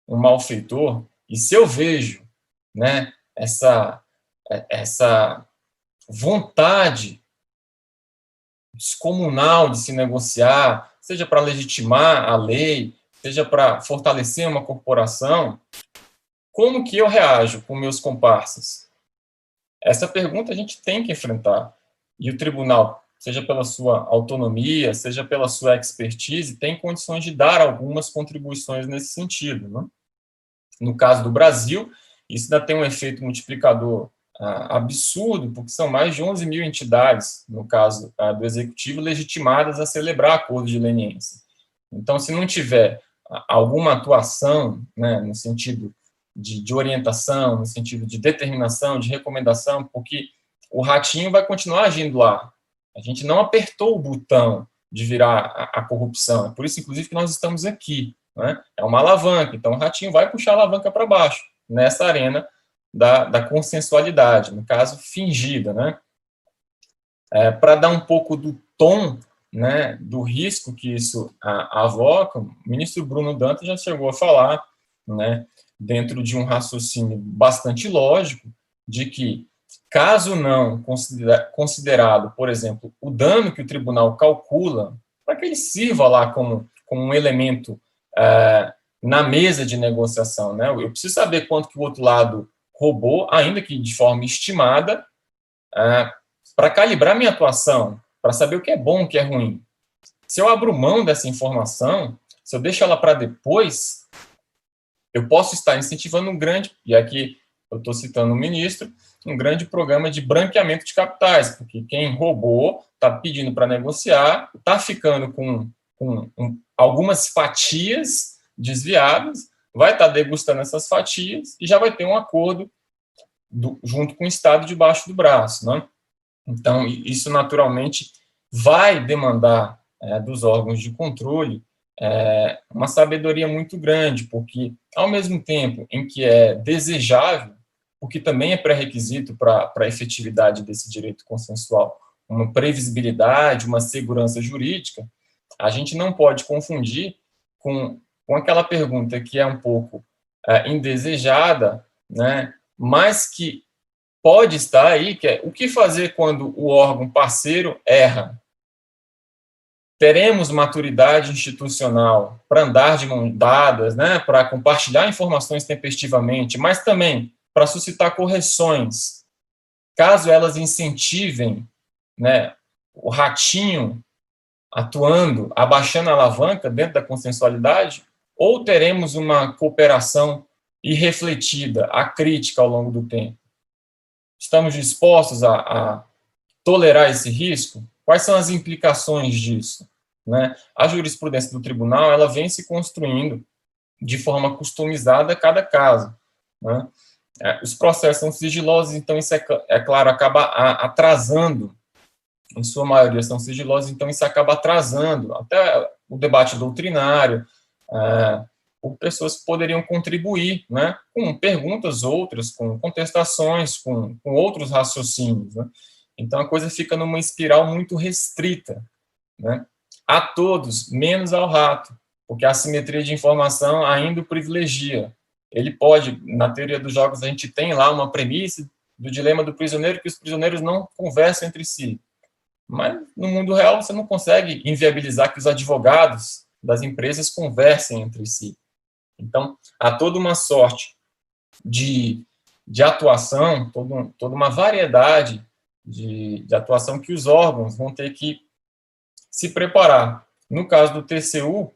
Speaker 4: um malfeitor, e se eu vejo, né, essa vontade descomunal de se negociar, seja para legitimar a lei, seja para fortalecer uma corporação, como que eu reajo com meus comparsas? Essa pergunta a gente tem que enfrentar. E o tribunal, seja pela sua autonomia, seja pela sua expertise, tem condições de dar algumas contribuições nesse sentido, né? No caso do Brasil, isso ainda tem um efeito multiplicador absurdo, porque são mais de 11 mil entidades, no caso do Executivo, legitimadas a celebrar acordos de leniência. Então, se não tiver alguma atuação, né, no sentido de orientação, no sentido de determinação, de recomendação, porque o ratinho vai continuar agindo lá. A gente não apertou o botão de virar a corrupção. É por isso, inclusive, que nós estamos aqui, né? É uma alavanca. Então, o ratinho vai puxar a alavanca para baixo, nessa arena da consensualidade, no caso, fingida, né? Para dar um pouco do tom né, do risco que isso avoca, o ministro Bruno Dantas já chegou a falar, né, dentro de um raciocínio bastante lógico, de que, caso não considerado, por exemplo, o dano que o tribunal calcula, para que ele sirva lá como um elemento na mesa de negociação, né? Eu preciso saber quanto que o outro lado roubou, ainda que de forma estimada, para calibrar minha atuação, para saber o que é bom, o que é ruim. Se eu abro mão dessa informação, se eu deixo ela para depois, eu posso estar incentivando um grande, e aqui eu estou citando o ministro, um grande programa de branqueamento de capitais, porque quem roubou está pedindo para negociar, está ficando com algumas fatias desviadas, vai estar degustando essas fatias e já vai ter um acordo junto com o Estado debaixo do braço, né? Então, isso naturalmente vai demandar dos órgãos de controle uma sabedoria muito grande, porque, ao mesmo tempo em que é desejável, porque também é pré-requisito para a efetividade desse direito consensual, uma previsibilidade, uma segurança jurídica, a gente não pode confundir com aquela pergunta que é um pouco indesejada, né, mas que pode estar aí, que é o que fazer quando o órgão parceiro erra? Teremos maturidade institucional para andar de mãos dadas, né, para compartilhar informações tempestivamente, mas também para suscitar correções, caso elas incentivem, né, o ratinho atuando, abaixando a alavanca dentro da consensualidade, ou teremos uma cooperação irrefletida, acrítica ao longo do tempo? Estamos dispostos a tolerar esse risco? Quais são as implicações disso? Né? A jurisprudência do tribunal ela vem se construindo de forma customizada a cada caso. Né? Os processos são sigilosos, então isso, é claro, acaba atrasando, em sua maioria são sigilosos, então isso acaba atrasando até o debate doutrinário, por pessoas que poderiam contribuir, né, com perguntas outras, com contestações, com outros raciocínios. Né? Então, a coisa fica numa espiral muito restrita, né, a todos, menos ao rato, porque a assimetria de informação ainda o privilegia. Ele pode, na teoria dos jogos, a gente tem lá uma premissa do dilema do prisioneiro, que os prisioneiros não conversam entre si. Mas, no mundo real, você não consegue inviabilizar que os advogados das empresas conversem entre si. Então, há toda uma sorte de atuação, toda uma variedade de atuação que os órgãos vão ter que se preparar. No caso do TCU,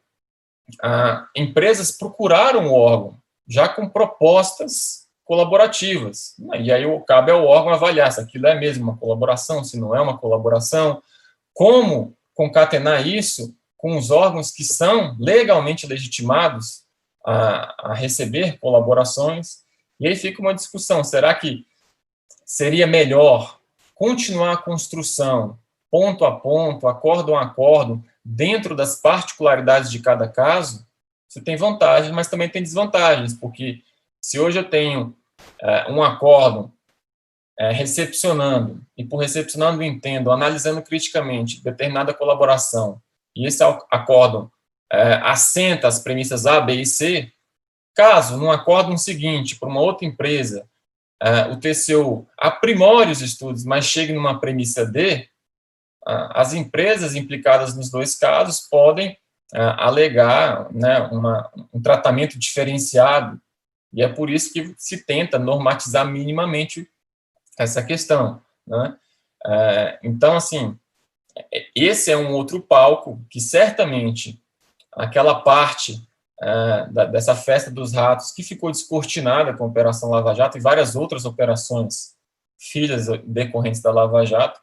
Speaker 4: empresas procuraram o órgão já com propostas colaborativas. E aí cabe ao órgão avaliar se aquilo é mesmo uma colaboração, se não é uma colaboração, como concatenar isso com os órgãos que são legalmente legitimados a receber colaborações. E aí fica uma discussão, será que seria melhor continuar a construção ponto a ponto, acordo a acordo, dentro das particularidades de cada caso? Você tem vantagens, mas também tem desvantagens, porque se hoje eu tenho um acordo recepcionando, e por recepcionando entendo, analisando criticamente determinada colaboração, e esse acordo assenta as premissas A, B e C, caso, num acórdão seguinte, para uma outra empresa, o TCU aprimore os estudos, mas chegue numa premissa D, as empresas implicadas nos dois casos podem alegar, né, um tratamento diferenciado, e é por isso que se tenta normatizar minimamente essa questão. Né? Então, assim, esse é um outro palco que certamente aquela parte dessa festa dos ratos que ficou descortinada com a Operação Lava Jato e várias outras operações filhas decorrentes da Lava Jato,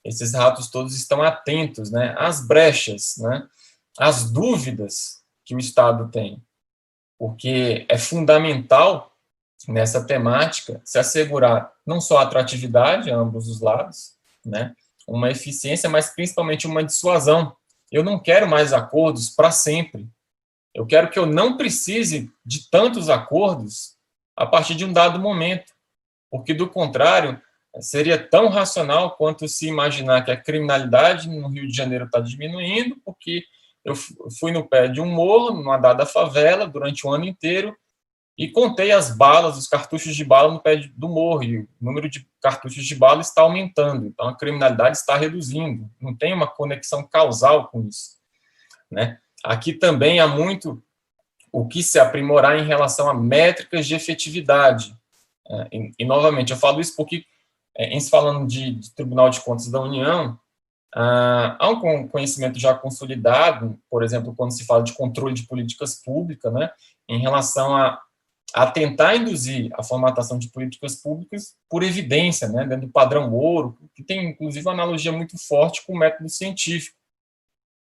Speaker 4: esses ratos todos estão atentos, né, às brechas, né, às dúvidas que o Estado tem, porque é fundamental nessa temática se assegurar não só a atratividade a ambos os lados, né, uma eficiência, mas principalmente uma dissuasão. Eu não quero mais acordos para sempre. Eu quero que eu não precise de tantos acordos a partir de um dado momento, porque, do contrário, seria tão racional quanto se imaginar que a criminalidade no Rio de Janeiro está diminuindo, porque eu fui no pé de um morro, numa dada favela, durante o ano inteiro, e contei as balas, os cartuchos de bala no pé do morro, e o número de cartuchos de bala está aumentando, então a criminalidade está reduzindo, não tem uma conexão causal com isso, né? Aqui também há muito o que se aprimorar em relação a métricas de efetividade, e novamente, eu falo isso porque, em se falando de Tribunal de Contas da União, há um conhecimento já consolidado, por exemplo, quando se fala de controle de políticas públicas, né, em relação a tentar induzir a formatação de políticas públicas por evidência, né, dentro do padrão ouro, que tem, inclusive, uma analogia muito forte com o método científico.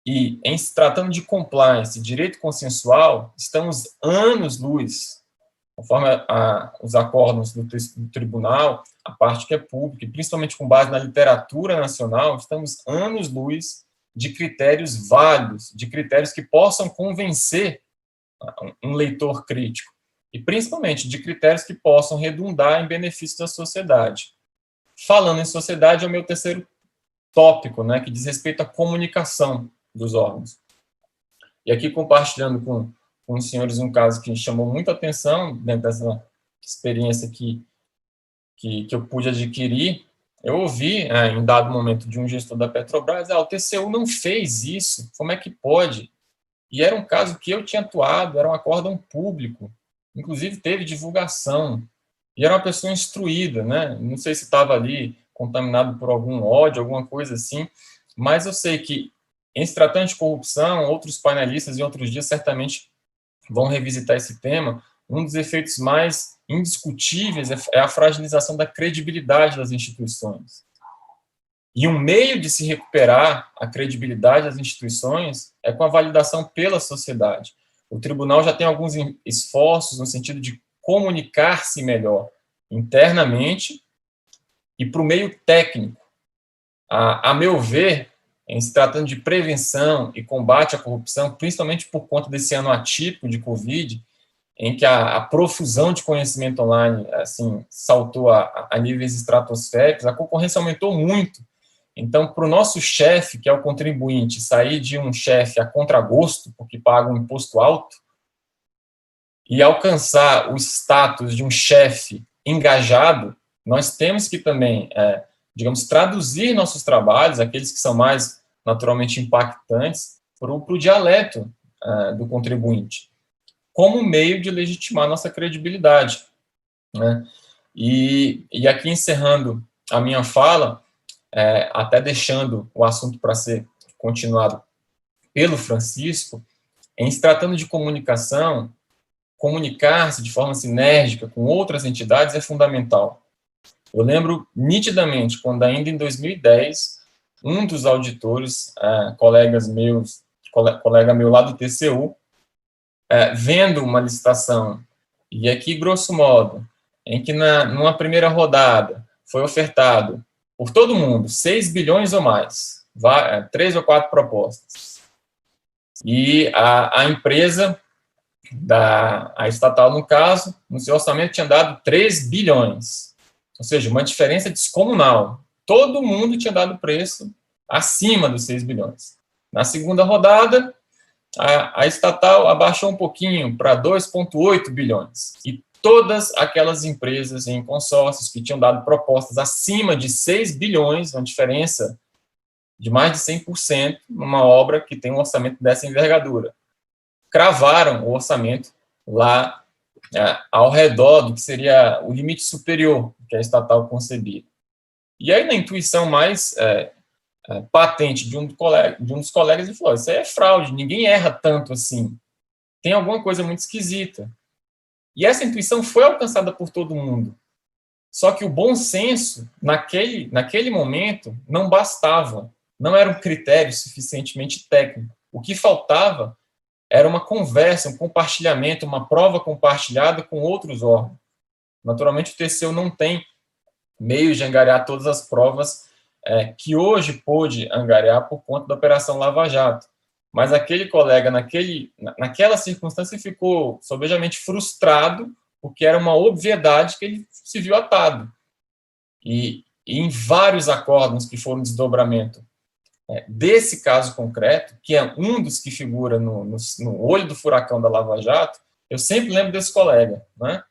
Speaker 4: E, em se tratando de compliance, direito consensual, estamos anos-luz, conforme os acordos do tribunal, a parte que é pública, e principalmente com base na literatura nacional, estamos anos-luz de critérios válidos, de critérios que possam convencer um leitor crítico, e principalmente de critérios que possam redundar em benefício da sociedade. Falando em sociedade, é o meu terceiro tópico, né, que diz respeito à comunicação dos órgãos. E aqui, compartilhando com os senhores um caso que chamou muita atenção dentro dessa experiência que eu pude adquirir, eu ouvi, em dado momento, de um gestor da Petrobras, o TCU não fez isso, como é que pode? E era um caso que eu tinha atuado, era um acórdão público, inclusive teve divulgação, e era uma pessoa instruída, né? Não sei se estava ali contaminado por algum ódio, alguma coisa assim, mas eu sei que, em se tratando de corrupção, outros painelistas em outros dias certamente vão revisitar esse tema. Um dos efeitos mais indiscutíveis é a fragilização da credibilidade das instituições. E um meio de se recuperar a credibilidade das instituições é com a validação pela sociedade. O tribunal já tem alguns esforços no sentido de comunicar-se melhor internamente e para o meio técnico. A meu ver, em se tratando de prevenção e combate à corrupção, principalmente por conta desse ano atípico de Covid, em que a profusão de conhecimento online assim saltou a níveis estratosféricos, a concorrência aumentou muito. Então, para o nosso chefe, que é o contribuinte, sair de um chefe a contragosto, porque paga um imposto alto, e alcançar o status de um chefe engajado, nós temos que também, digamos, traduzir nossos trabalhos, aqueles que são mais naturalmente impactantes, para o dialeto do contribuinte, como meio de legitimar nossa credibilidade, né? E aqui, encerrando a minha fala, até deixando o assunto para ser continuado pelo Francisco, em se tratando de comunicação, comunicar-se de forma sinérgica com outras entidades é fundamental. Eu lembro nitidamente, quando ainda em 2010, um dos auditores, colega meu lá do TCU, vendo uma licitação, e aqui, grosso modo, em que numa primeira rodada foi ofertado por todo mundo 6 bilhões ou mais, 3 ou 4 propostas, e a empresa, a estatal no caso, no seu orçamento tinha dado 3 bilhões, ou seja, uma diferença descomunal. Todo mundo tinha dado preço acima dos 6 bilhões. Na segunda rodada, a estatal abaixou um pouquinho para 2,8 bilhões. E todas aquelas empresas em consórcios que tinham dado propostas acima de 6 bilhões, uma diferença de mais de 100% numa obra que tem um orçamento dessa envergadura, cravaram o orçamento lá ao redor do que seria o limite superior que a estatal concebia. E aí, na intuição mais patente de um dos colegas, ele falou: isso aí é fraude, ninguém erra tanto assim. Tem alguma coisa muito esquisita. E essa intuição foi alcançada por todo mundo. Só que o bom senso, naquele momento, não bastava. Não era um critério suficientemente técnico. O que faltava era uma conversa, um compartilhamento, uma prova compartilhada com outros órgãos. Naturalmente, o TCU não tem meios de angariar todas as provas que hoje pôde angariar por conta da Operação Lava Jato. Mas aquele colega, naquela circunstância, ficou sobejamente frustrado, porque era uma obviedade que ele se viu atado. E e em vários acórdãos que foram desdobramento desse caso concreto, que é um dos que figura no olho do furacão da Lava Jato, eu sempre lembro desse colega, né?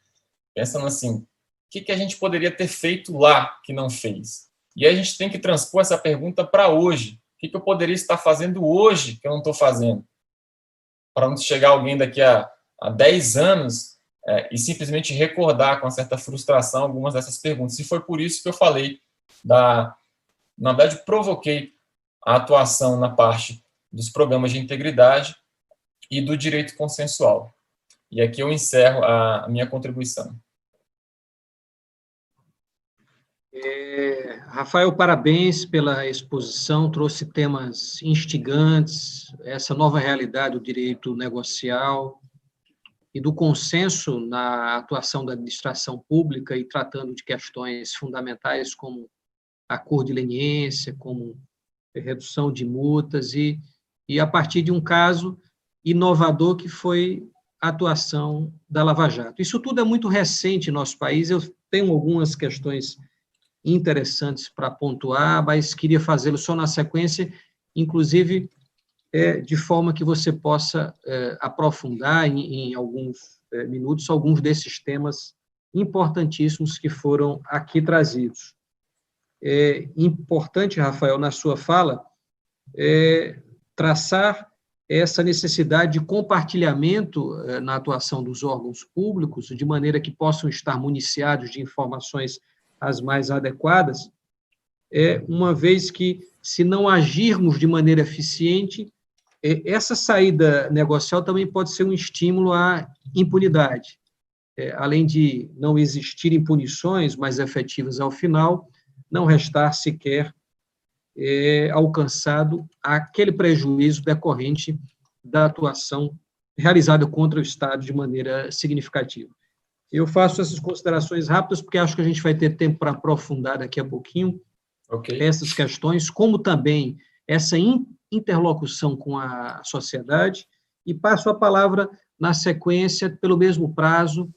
Speaker 4: Pensando assim, o que a gente poderia ter feito lá que não fez? E aí a gente tem que transpor essa pergunta para hoje. O que eu poderia estar fazendo hoje que eu não estou fazendo? Para não chegar alguém daqui a 10 anos e simplesmente recordar com uma certa frustração algumas dessas perguntas. E foi por isso que eu falei na verdade, provoquei a atuação na parte dos programas de integridade e do direito consensual. E aqui eu encerro a minha contribuição.
Speaker 1: Rafael, parabéns pela exposição, trouxe temas instigantes, essa nova realidade do direito negocial e do consenso na atuação da administração pública e tratando de questões fundamentais como acordo de leniência, como redução de multas e a partir de um caso inovador que foi a atuação da Lava Jato. Isso tudo é muito recente em nosso país, eu tenho algumas questões interessantes para pontuar, mas queria fazê-lo só na sequência, inclusive de forma que você possa aprofundar em alguns minutos alguns desses temas importantíssimos que foram aqui trazidos. É importante, Rafael, na sua fala, traçar essa necessidade de compartilhamento na atuação dos órgãos públicos, de maneira que possam estar municiados de informações as mais adequadas, uma vez que, se não agirmos de maneira eficiente, essa saída negocial também pode ser um estímulo à impunidade. Além de não existirem punições mais efetivas ao final, não restar sequer alcançado aquele prejuízo decorrente da atuação realizada contra o Estado de maneira significativa. Eu faço essas considerações rápidas, porque acho que a gente vai ter tempo para aprofundar daqui a pouquinho essas questões, como também essa interlocução com a sociedade, e passo a palavra, na sequência, pelo mesmo prazo,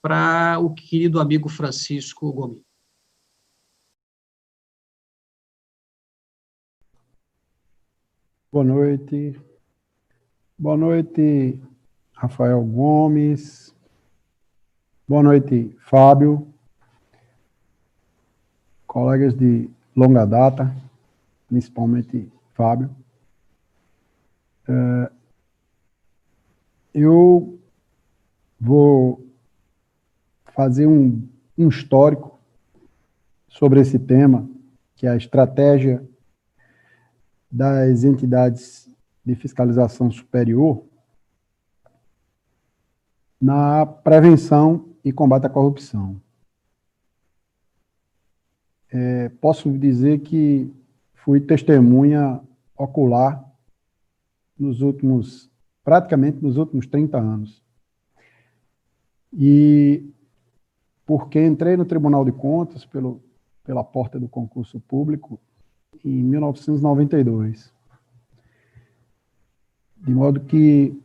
Speaker 1: para o querido amigo Francisco Gomes.
Speaker 5: Boa noite. Boa noite, Rafael Gomes. Boa noite, Fábio. Colegas de longa data, principalmente Fábio. Eu vou fazer um histórico sobre esse tema, que é a estratégia das entidades de fiscalização superior na prevenção e combate à corrupção. Posso dizer que fui testemunha ocular praticamente nos últimos 30 anos. E porque entrei no Tribunal de Contas pela porta do concurso público em 1992. De modo que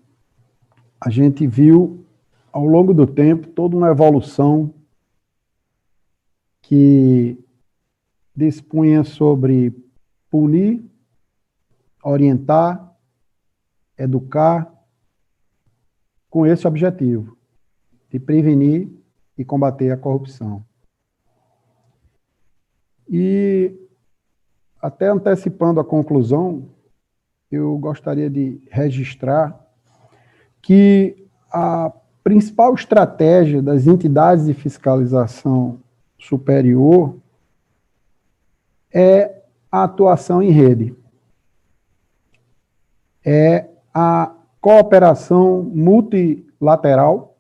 Speaker 5: a gente viu, ao longo do tempo, toda uma evolução que dispunha sobre punir, orientar, educar, com esse objetivo, de prevenir e combater a corrupção. E, até antecipando a conclusão, eu gostaria de registrar que a principal estratégia das entidades de fiscalização superior é a atuação em rede. É a cooperação multilateral,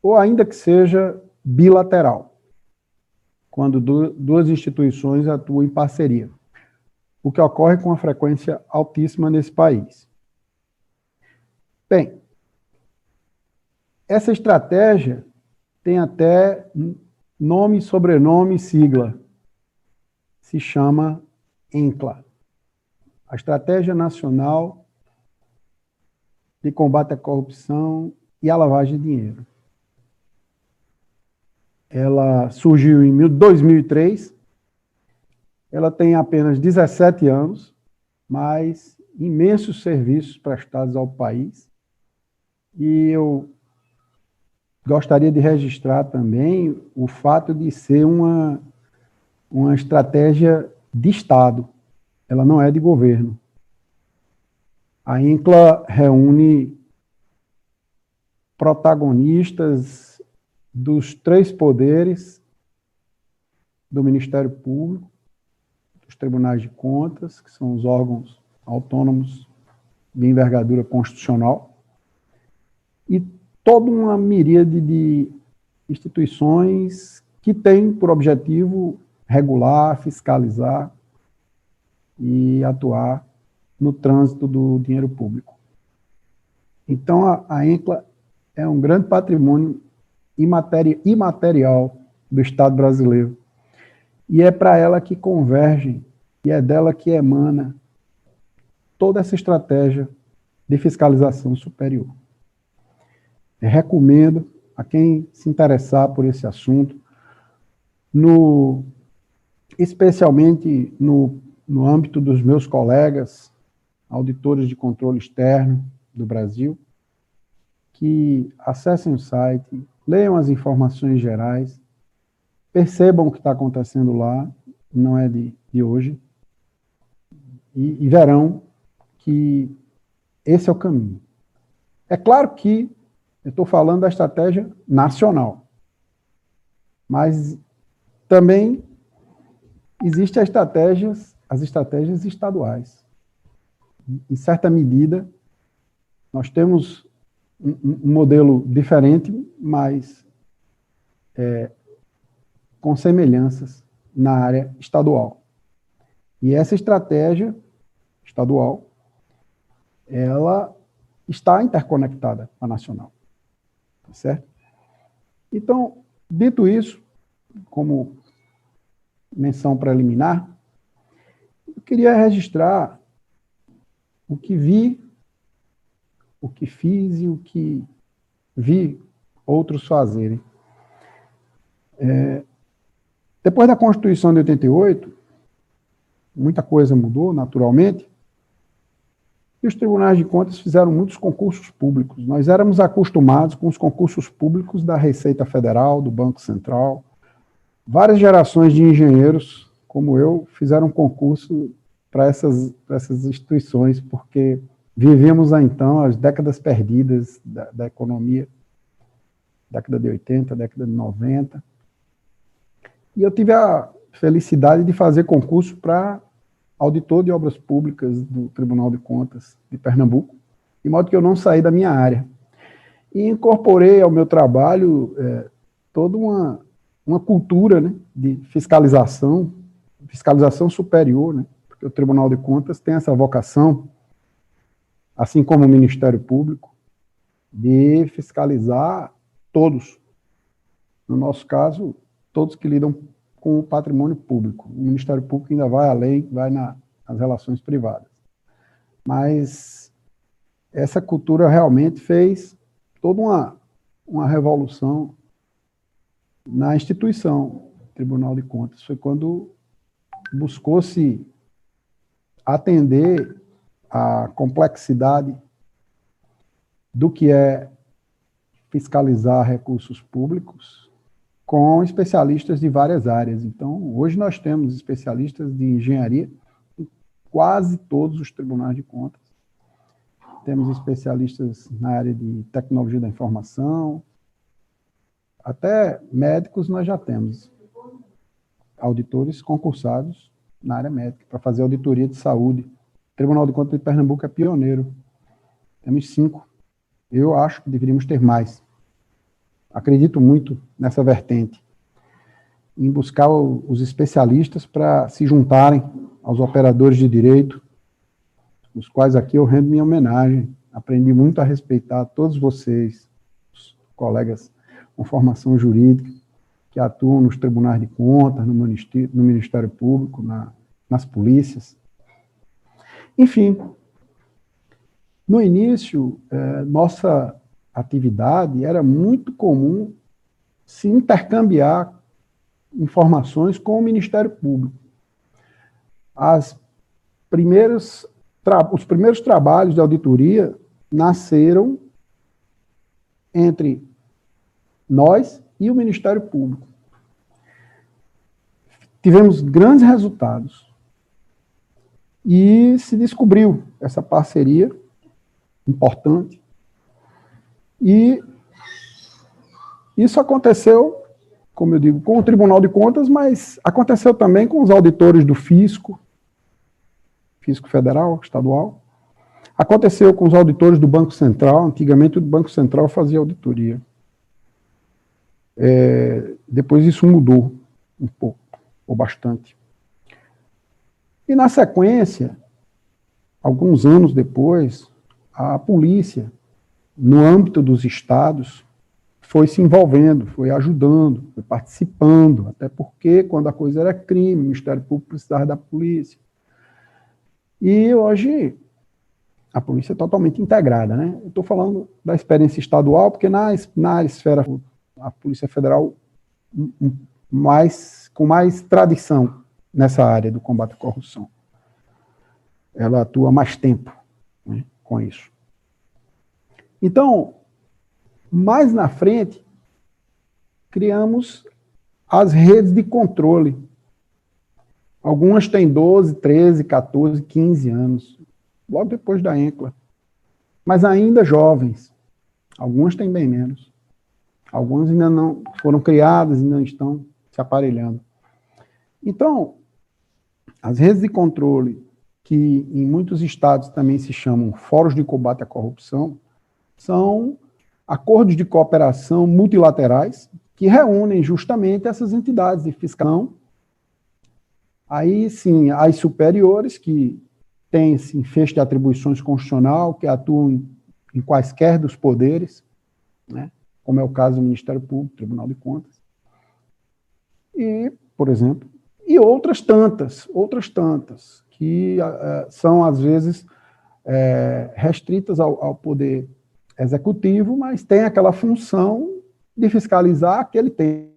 Speaker 5: ou ainda que seja bilateral, quando duas instituições atuam em parceria, o que ocorre com uma frequência altíssima nesse país. Bem, essa estratégia tem até nome, sobrenome e sigla. Se chama ENCLA, a Estratégia Nacional de Combate à Corrupção e à Lavagem de Dinheiro. Ela surgiu em 2003, ela tem apenas 17 anos, mas imensos serviços prestados ao país. E eu gostaria de registrar também o fato de ser uma estratégia de Estado, ela não é de governo. A INCLA reúne protagonistas dos 3 poderes do Ministério Público, dos tribunais de contas, que são os órgãos autônomos de envergadura constitucional, e toda uma miríade de instituições que têm por objetivo regular, fiscalizar e atuar no trânsito do dinheiro público. Então, a INCLA é um grande patrimônio imaterial do Estado brasileiro. E é para ela que convergem, e é dela que emana toda essa estratégia de fiscalização superior. Eu recomendo a quem se interessar por esse assunto, especialmente no âmbito dos meus colegas, auditores de controle externo do Brasil, que acessem o site, leiam as informações gerais, percebam o que está acontecendo lá, não é de hoje, e verão que esse é o caminho. É claro que eu estou falando da estratégia nacional, mas também existem as estratégias estaduais. Em certa medida, nós temos um modelo diferente, mas com semelhanças na área estadual. E essa estratégia estadual, ela está interconectada com a nacional. Tá certo? Então, dito isso, como menção preliminar, eu queria registrar o que vi, o que fiz e o que vi outros fazerem. Depois da Constituição de 88, muita coisa mudou, naturalmente, e os tribunais de contas fizeram muitos concursos públicos. Nós éramos acostumados com os concursos públicos da Receita Federal, do Banco Central. Várias gerações de engenheiros, como eu, fizeram concurso para essas instituições, porque vivíamos, então, as décadas perdidas da economia, década de 80, década de 90. E eu tive a felicidade de fazer concurso para auditor de obras públicas do Tribunal de Contas de Pernambuco, de modo que eu não saí da minha área. E incorporei ao meu trabalho toda uma cultura, né, de fiscalização superior, né, porque o Tribunal de Contas tem essa vocação, assim como o Ministério Público, de fiscalizar todos. No nosso caso, todos que lidam com o patrimônio público. O Ministério Público ainda vai além, vai nas relações privadas. Mas essa cultura realmente fez toda uma revolução na instituição Tribunal de Contas. Foi quando buscou-se atender à complexidade do que é fiscalizar recursos públicos com especialistas de várias áreas. Então, hoje nós temos especialistas de engenharia em quase todos os tribunais de contas. Temos especialistas na área de tecnologia da informação, até médicos nós já temos. Auditores concursados na área médica, para fazer auditoria de saúde. O Tribunal de Contas de Pernambuco é pioneiro. Temos 5. Eu acho que deveríamos ter mais. Acredito muito nessa vertente, em buscar os especialistas para se juntarem aos operadores de direito, os quais aqui eu rendo minha homenagem. Aprendi muito a respeitar todos vocês, os colegas com formação jurídica, que atuam nos tribunais de contas, no Ministério Público, nas polícias. Enfim, no início, nossa atividade, era muito comum se intercambiar informações com o Ministério Público. os primeiros trabalhos de auditoria nasceram entre nós e o Ministério Público. Tivemos grandes resultados e se descobriu essa parceria importante. E isso aconteceu, como eu digo, com o Tribunal de Contas, mas aconteceu também com os auditores do Fisco Federal, estadual. Aconteceu com os auditores do Banco Central. Antigamente o Banco Central fazia auditoria. Depois isso mudou um pouco, ou bastante. E na sequência, alguns anos depois, a polícia, no âmbito dos estados, foi se envolvendo, foi ajudando, foi participando, até porque quando a coisa era crime, o Ministério Público precisava da polícia. E hoje a polícia é totalmente integrada, né? Eu estou falando da experiência estadual, porque na esfera, a Polícia Federal com mais tradição nessa área do combate à corrupção. Ela atua há mais tempo, né, com isso. Então, mais na frente, criamos as redes de controle. Algumas têm 12, 13, 14, 15 anos, logo depois da ENCLA. Mas ainda jovens. Algumas têm bem menos. Algumas ainda não foram criadas, ainda estão se aparelhando. Então, as redes de controle, que em muitos estados também se chamam fóruns de combate à corrupção, são acordos de cooperação multilaterais que reúnem justamente essas entidades de fiscalização. Aí, sim, as superiores, que têm esse feixe de atribuições constitucional, que atuam em quaisquer dos poderes, né, como é o caso do Ministério Público, Tribunal de Contas, e, por exemplo, e outras tantas, que são, às vezes, restritas ao poder executivo, mas tem aquela função de fiscalizar que ele tem.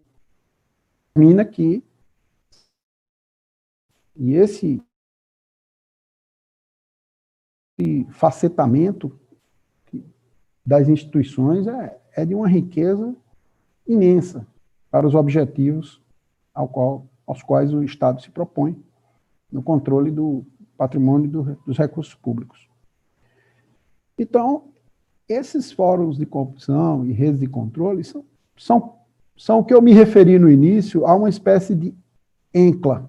Speaker 5: Termina aqui. E esse facetamento das instituições é de uma riqueza imensa para os objetivos aos quais o Estado se propõe no controle do patrimônio dos recursos públicos. Então, esses fóruns de corrupção e redes de controle são o que eu me referi no início a uma espécie de ENCLA,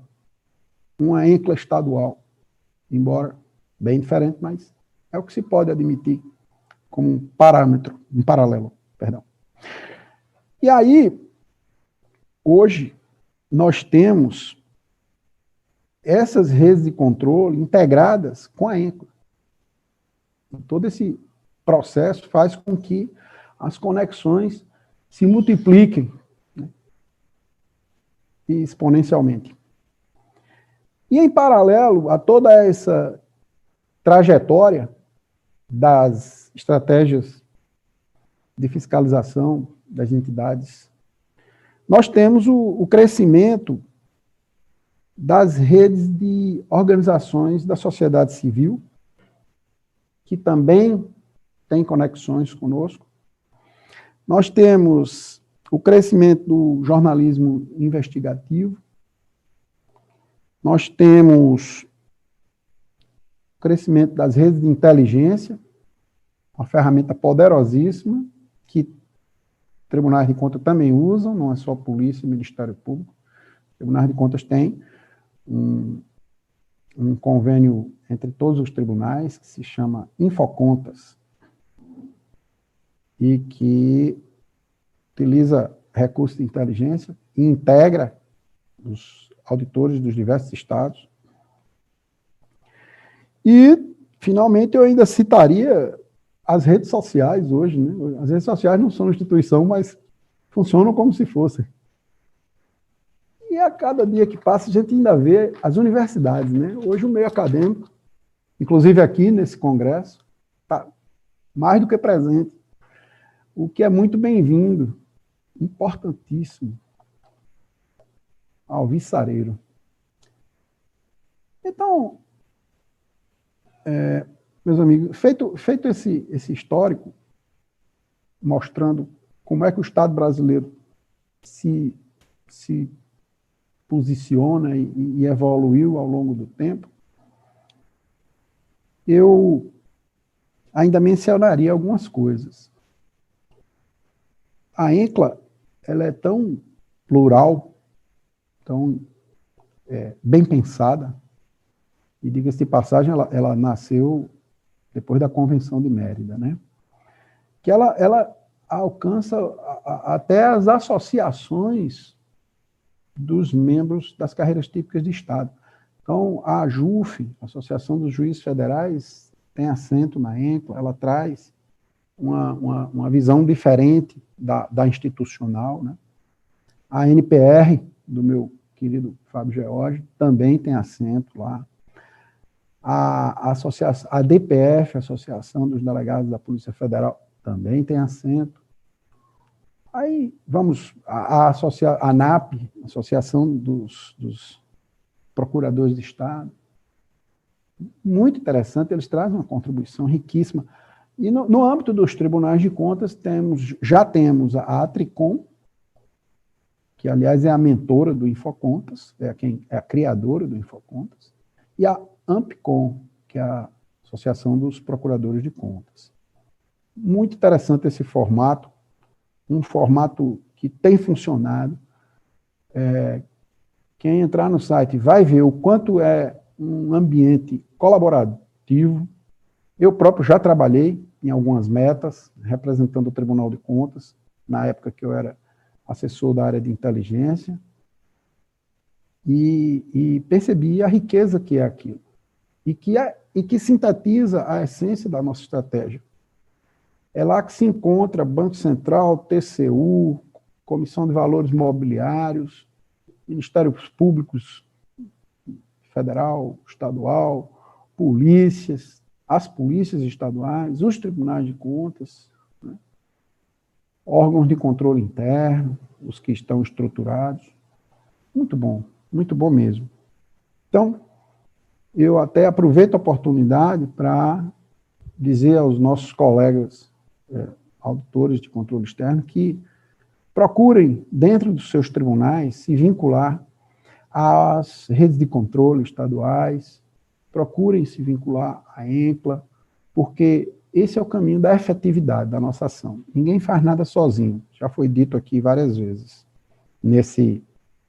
Speaker 5: uma ENCLA estadual, embora bem diferente, mas é o que se pode admitir como um paralelo. E aí, hoje, nós temos essas redes de controle integradas com a ENCLA. Todo esse processo faz com que as conexões se multipliquem, né, exponencialmente. E, em paralelo a toda essa trajetória das estratégias de fiscalização das entidades, nós temos o crescimento das redes de organizações da sociedade civil, que também têm conexões conosco. Nós temos o crescimento do jornalismo investigativo. Nós temos o crescimento das redes de inteligência, uma ferramenta poderosíssima, que tribunais de contas também usam, não é só a polícia e o Ministério Público. Tribunais de Contas têm um convênio entre todos os tribunais, que se chama Infocontas, e que utiliza recursos de inteligência e integra os auditores dos diversos estados. E, finalmente, eu ainda citaria as redes sociais hoje, né? As redes sociais não são uma instituição, mas funcionam como se fossem. E a cada dia que passa, a gente ainda vê as universidades, né? Hoje o meio acadêmico, inclusive aqui nesse congresso, está mais do que presente, o que é muito bem-vindo, importantíssimo. Alvissareiro. Então, meus amigos, feito esse histórico, mostrando como é que o Estado brasileiro se posiciona e evoluiu ao longo do tempo, eu ainda mencionaria algumas coisas. A ENCLA, ela é tão plural, tão bem pensada, e diga-se de passagem, ela nasceu depois da Convenção de Mérida, né? Que ela alcança até as associações dos membros das carreiras típicas de Estado. Então, a AJUF, Associação dos Juízes Federais, tem assento na ENCLA, ela traz uma visão diferente da institucional, né? A NPR, do meu querido Fábio George, também tem assento lá. A DPF, Associação dos Delegados da Polícia Federal, também tem assento. Aí, vamos, a ANAP, Associação dos Procuradores de Estado, muito interessante, eles trazem uma contribuição riquíssima. E no âmbito dos tribunais de contas, já temos a Atricom, que, aliás, é a mentora do Infocontas, é a criadora do Infocontas, e a Ampcom, que é a Associação dos Procuradores de Contas. Muito interessante esse formato, um formato que tem funcionado. Quem entrar no site vai ver o quanto é um ambiente colaborativo. Eu próprio já trabalhei em algumas metas, representando o Tribunal de Contas, na época que eu era assessor da área de inteligência, e percebi a riqueza que é aquilo, e que sintetiza a essência da nossa estratégia. É lá que se encontra Banco Central, TCU, Comissão de Valores Mobiliários, Ministérios Públicos Federal, Estadual, polícias, as polícias estaduais, os tribunais de contas, né? Órgãos de controle interno, os que estão estruturados. Muito bom mesmo. Então, eu até aproveito a oportunidade para dizer aos nossos colegas auditores de controle externo que procurem, dentro dos seus tribunais, se vincular às redes de controle estaduais, procurem se vincular à ENCLA, porque esse é o caminho da efetividade da nossa ação. Ninguém faz nada sozinho, já foi dito aqui várias vezes, nesse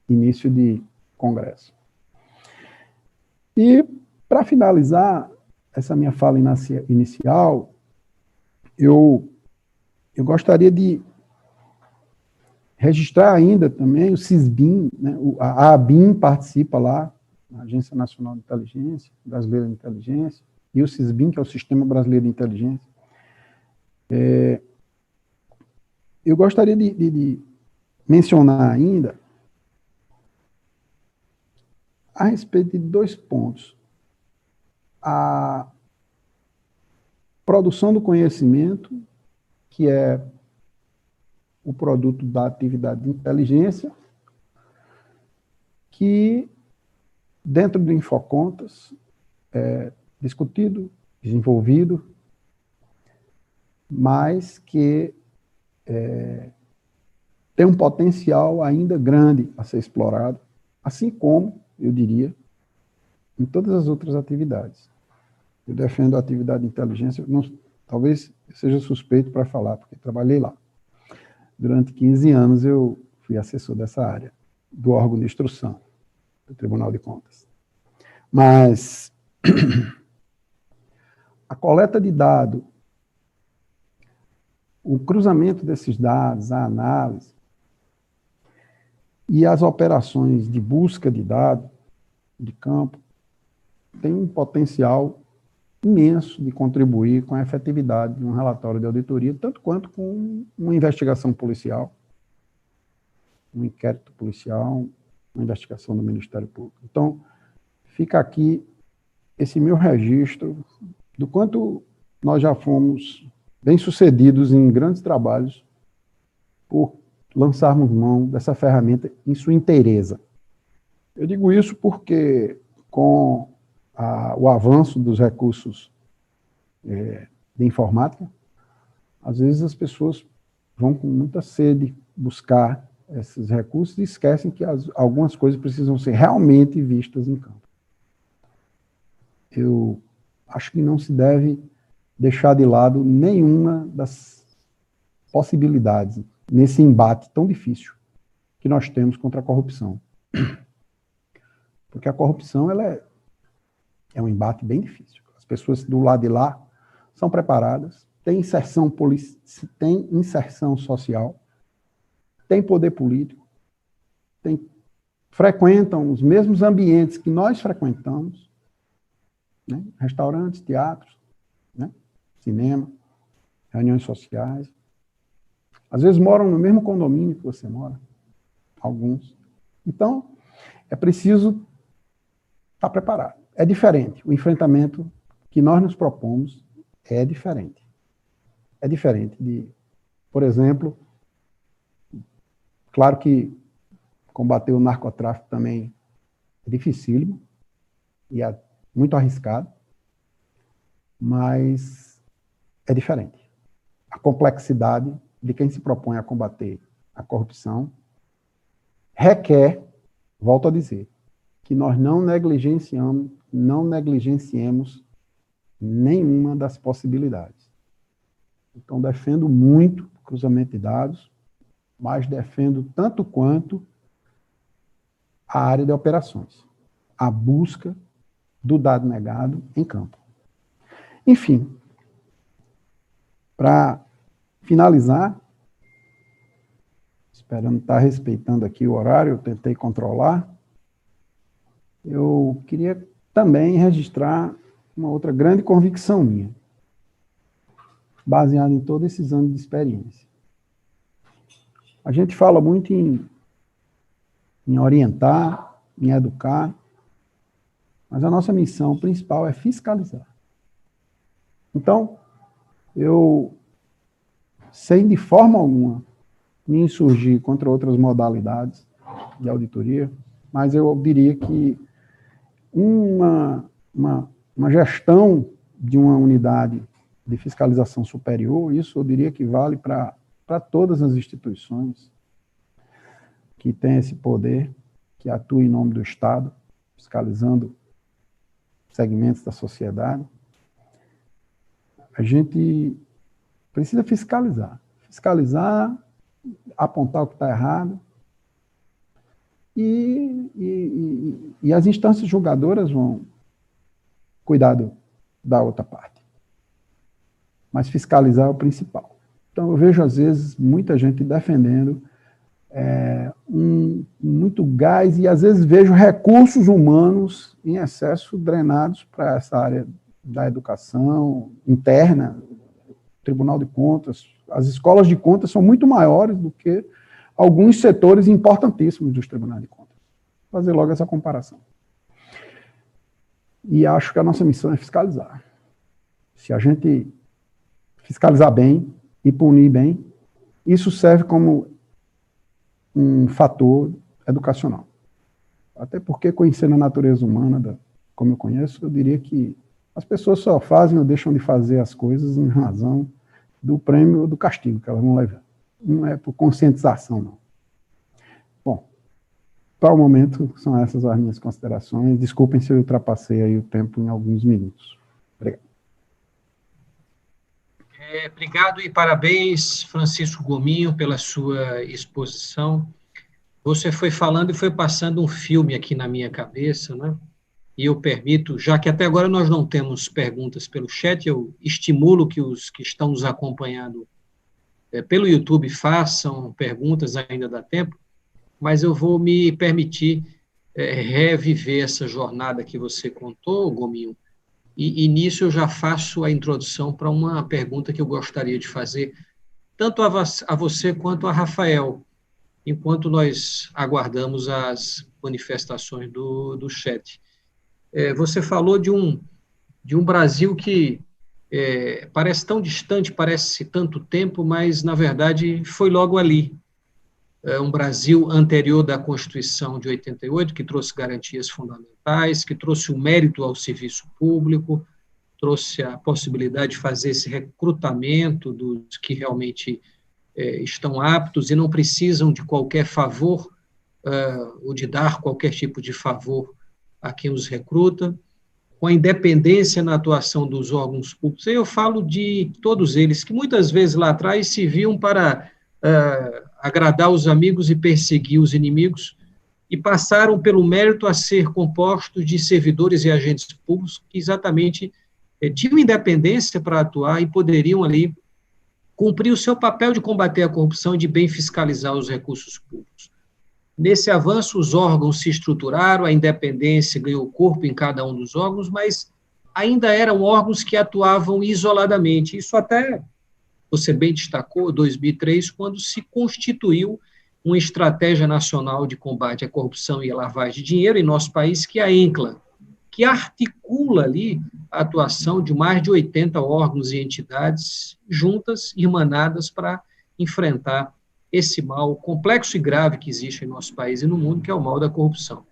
Speaker 5: início de congresso. E, para finalizar essa minha fala inicial, eu gostaria de registrar ainda também o CISBIN, né? A ABIN participa lá, a Agência Nacional de Inteligência, Brasileira de Inteligência, e o CISBIN, que é o Sistema Brasileiro de Inteligência. Eu gostaria de mencionar ainda a respeito de 2 pontos. A produção do conhecimento, que é o produto da atividade de inteligência, que, dentro do Infocontas, é discutido, desenvolvido, mas que tem um potencial ainda grande a ser explorado, assim como, eu diria, em todas as outras atividades. Eu defendo a atividade de inteligência, talvez seja suspeito para falar, porque trabalhei lá. Durante 15 anos eu fui assessor dessa área, do órgão de instrução, do Tribunal de Contas. Mas a coleta de dados, o cruzamento desses dados, a análise e as operações de busca de dados de campo tem um potencial imenso de contribuir com a efetividade de um relatório de auditoria, tanto quanto com uma investigação policial, um inquérito policial, uma investigação do Ministério Público. Então, fica aqui esse meu registro do quanto nós já fomos bem-sucedidos em grandes trabalhos por lançarmos mão dessa ferramenta em sua inteireza. Eu digo isso porque, com o avanço dos recursos de informática, às vezes as pessoas vão com muita sede buscar esses recursos e esquecem que algumas coisas precisam ser realmente vistas em campo. Eu acho que não se deve deixar de lado nenhuma das possibilidades nesse embate tão difícil que nós temos contra a corrupção. Porque a corrupção ela é um embate bem difícil. As pessoas do lado de lá são preparadas, têm inserção social, têm poder político, frequentam os mesmos ambientes que nós frequentamos, né? Restaurantes, teatros, né? Cinema, reuniões sociais. Às vezes moram no mesmo condomínio que você mora, alguns. Então, é preciso estar preparado. É diferente. O enfrentamento que nós nos propomos é diferente. É diferente de, por exemplo, claro que combater o narcotráfico também é dificílimo e é muito arriscado, mas é diferente. A complexidade de quem se propõe a combater a corrupção requer, volto a dizer, que nós não negligenciemos nenhuma das possibilidades. Então, defendo muito o cruzamento de dados, mas defendo tanto quanto a área de operações, a busca do dado negado em campo. Enfim, para finalizar, esperando estar respeitando aqui o horário, eu tentei controlar, eu queria também registrar uma outra grande convicção minha, baseada em todos esses anos de experiência. A gente fala muito em orientar, em educar, mas a nossa missão principal é fiscalizar. Então, eu, sem de forma alguma me insurgir contra outras modalidades de auditoria, mas eu diria que uma gestão de uma unidade de fiscalização superior, isso eu diria que vale para todas as instituições que têm esse poder, que atuam em nome do Estado, fiscalizando segmentos da sociedade. A gente precisa fiscalizar, apontar o que está errado, e as instâncias julgadoras vão cuidar da outra parte. Mas fiscalizar é o principal. Então, eu vejo, às vezes, muita gente defendendo muito gás, e às vezes vejo recursos humanos em excesso drenados para essa área da educação interna, Tribunal de Contas. As escolas de contas são muito maiores do que alguns setores importantíssimos dos tribunais de contas. Vou fazer logo essa comparação. E acho que a nossa missão é fiscalizar. Se a gente fiscalizar bem e punir bem, isso serve como um fator educacional. Até porque, conhecendo a natureza humana, como eu conheço, eu diria que as pessoas só fazem ou deixam de fazer as coisas em razão do prêmio ou do castigo que elas vão levar. Não é por conscientização, não. Bom, para o momento, são essas as minhas considerações. Desculpem se eu ultrapassei aí o tempo em alguns minutos. Obrigado.
Speaker 1: Obrigado e parabéns, Francisco Gominho, pela sua exposição. Você foi falando e foi passando um filme aqui na minha cabeça, né? E eu permito, já que até agora nós não temos perguntas pelo chat, eu estimulo que os que estão nos acompanhando pelo YouTube façam perguntas, ainda dá tempo, mas eu vou me permitir reviver essa jornada que você contou, Gominho, e nisso eu já faço a introdução para uma pergunta que eu gostaria de fazer, tanto a você quanto a Rafael, enquanto nós aguardamos as manifestações do chat. Você falou de um Brasil que parece tão distante, parece tanto tempo, mas, na verdade, foi logo ali. um Brasil anterior da Constituição de 88, que trouxe garantias fundamentais, que trouxe o mérito ao serviço público, trouxe a possibilidade de fazer esse recrutamento dos que realmente estão aptos e não precisam de qualquer favor, ou de dar qualquer tipo de favor a quem os recruta, com a independência na atuação dos órgãos públicos. Eu falo de todos eles, que muitas vezes lá atrás se viam para agradar os amigos e perseguir os inimigos, e passaram pelo mérito a ser compostos de servidores e agentes públicos que exatamente tinham independência para atuar e poderiam ali cumprir o seu papel de combater a corrupção e de bem fiscalizar os recursos públicos. Nesse avanço, os órgãos se estruturaram, a independência ganhou corpo em cada um dos órgãos, mas ainda eram órgãos que atuavam isoladamente. Isso até você bem destacou, 2003, quando se constituiu uma estratégia nacional de combate à corrupção e à lavagem de dinheiro em nosso país, que é a ENCLA, que articula ali a atuação de mais de 80 órgãos e entidades juntas, irmanadas, para enfrentar esse mal complexo e grave que existe em nosso país e no mundo, que é o mal da corrupção.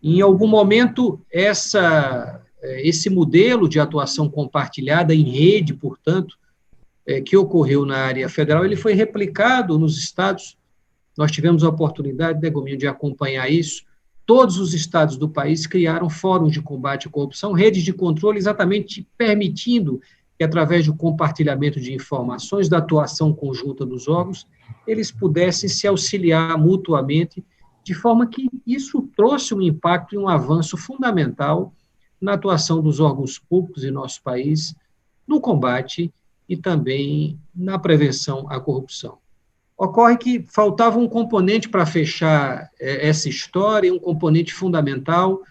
Speaker 1: Em algum momento, esse modelo de atuação compartilhada em rede, portanto, que ocorreu na área federal, ele foi replicado nos estados. Nós tivemos a oportunidade, né, Gominho, de acompanhar isso. Todos os estados do país criaram fóruns de combate à corrupção, redes de controle, exatamente permitindo que, através do compartilhamento de informações, da atuação conjunta dos órgãos, eles pudessem se auxiliar mutuamente, de forma que isso trouxe um impacto e um avanço fundamental na atuação dos órgãos públicos em nosso país, no combate e também na prevenção à corrupção. Ocorre que faltava um componente para fechar essa história, um componente fundamental,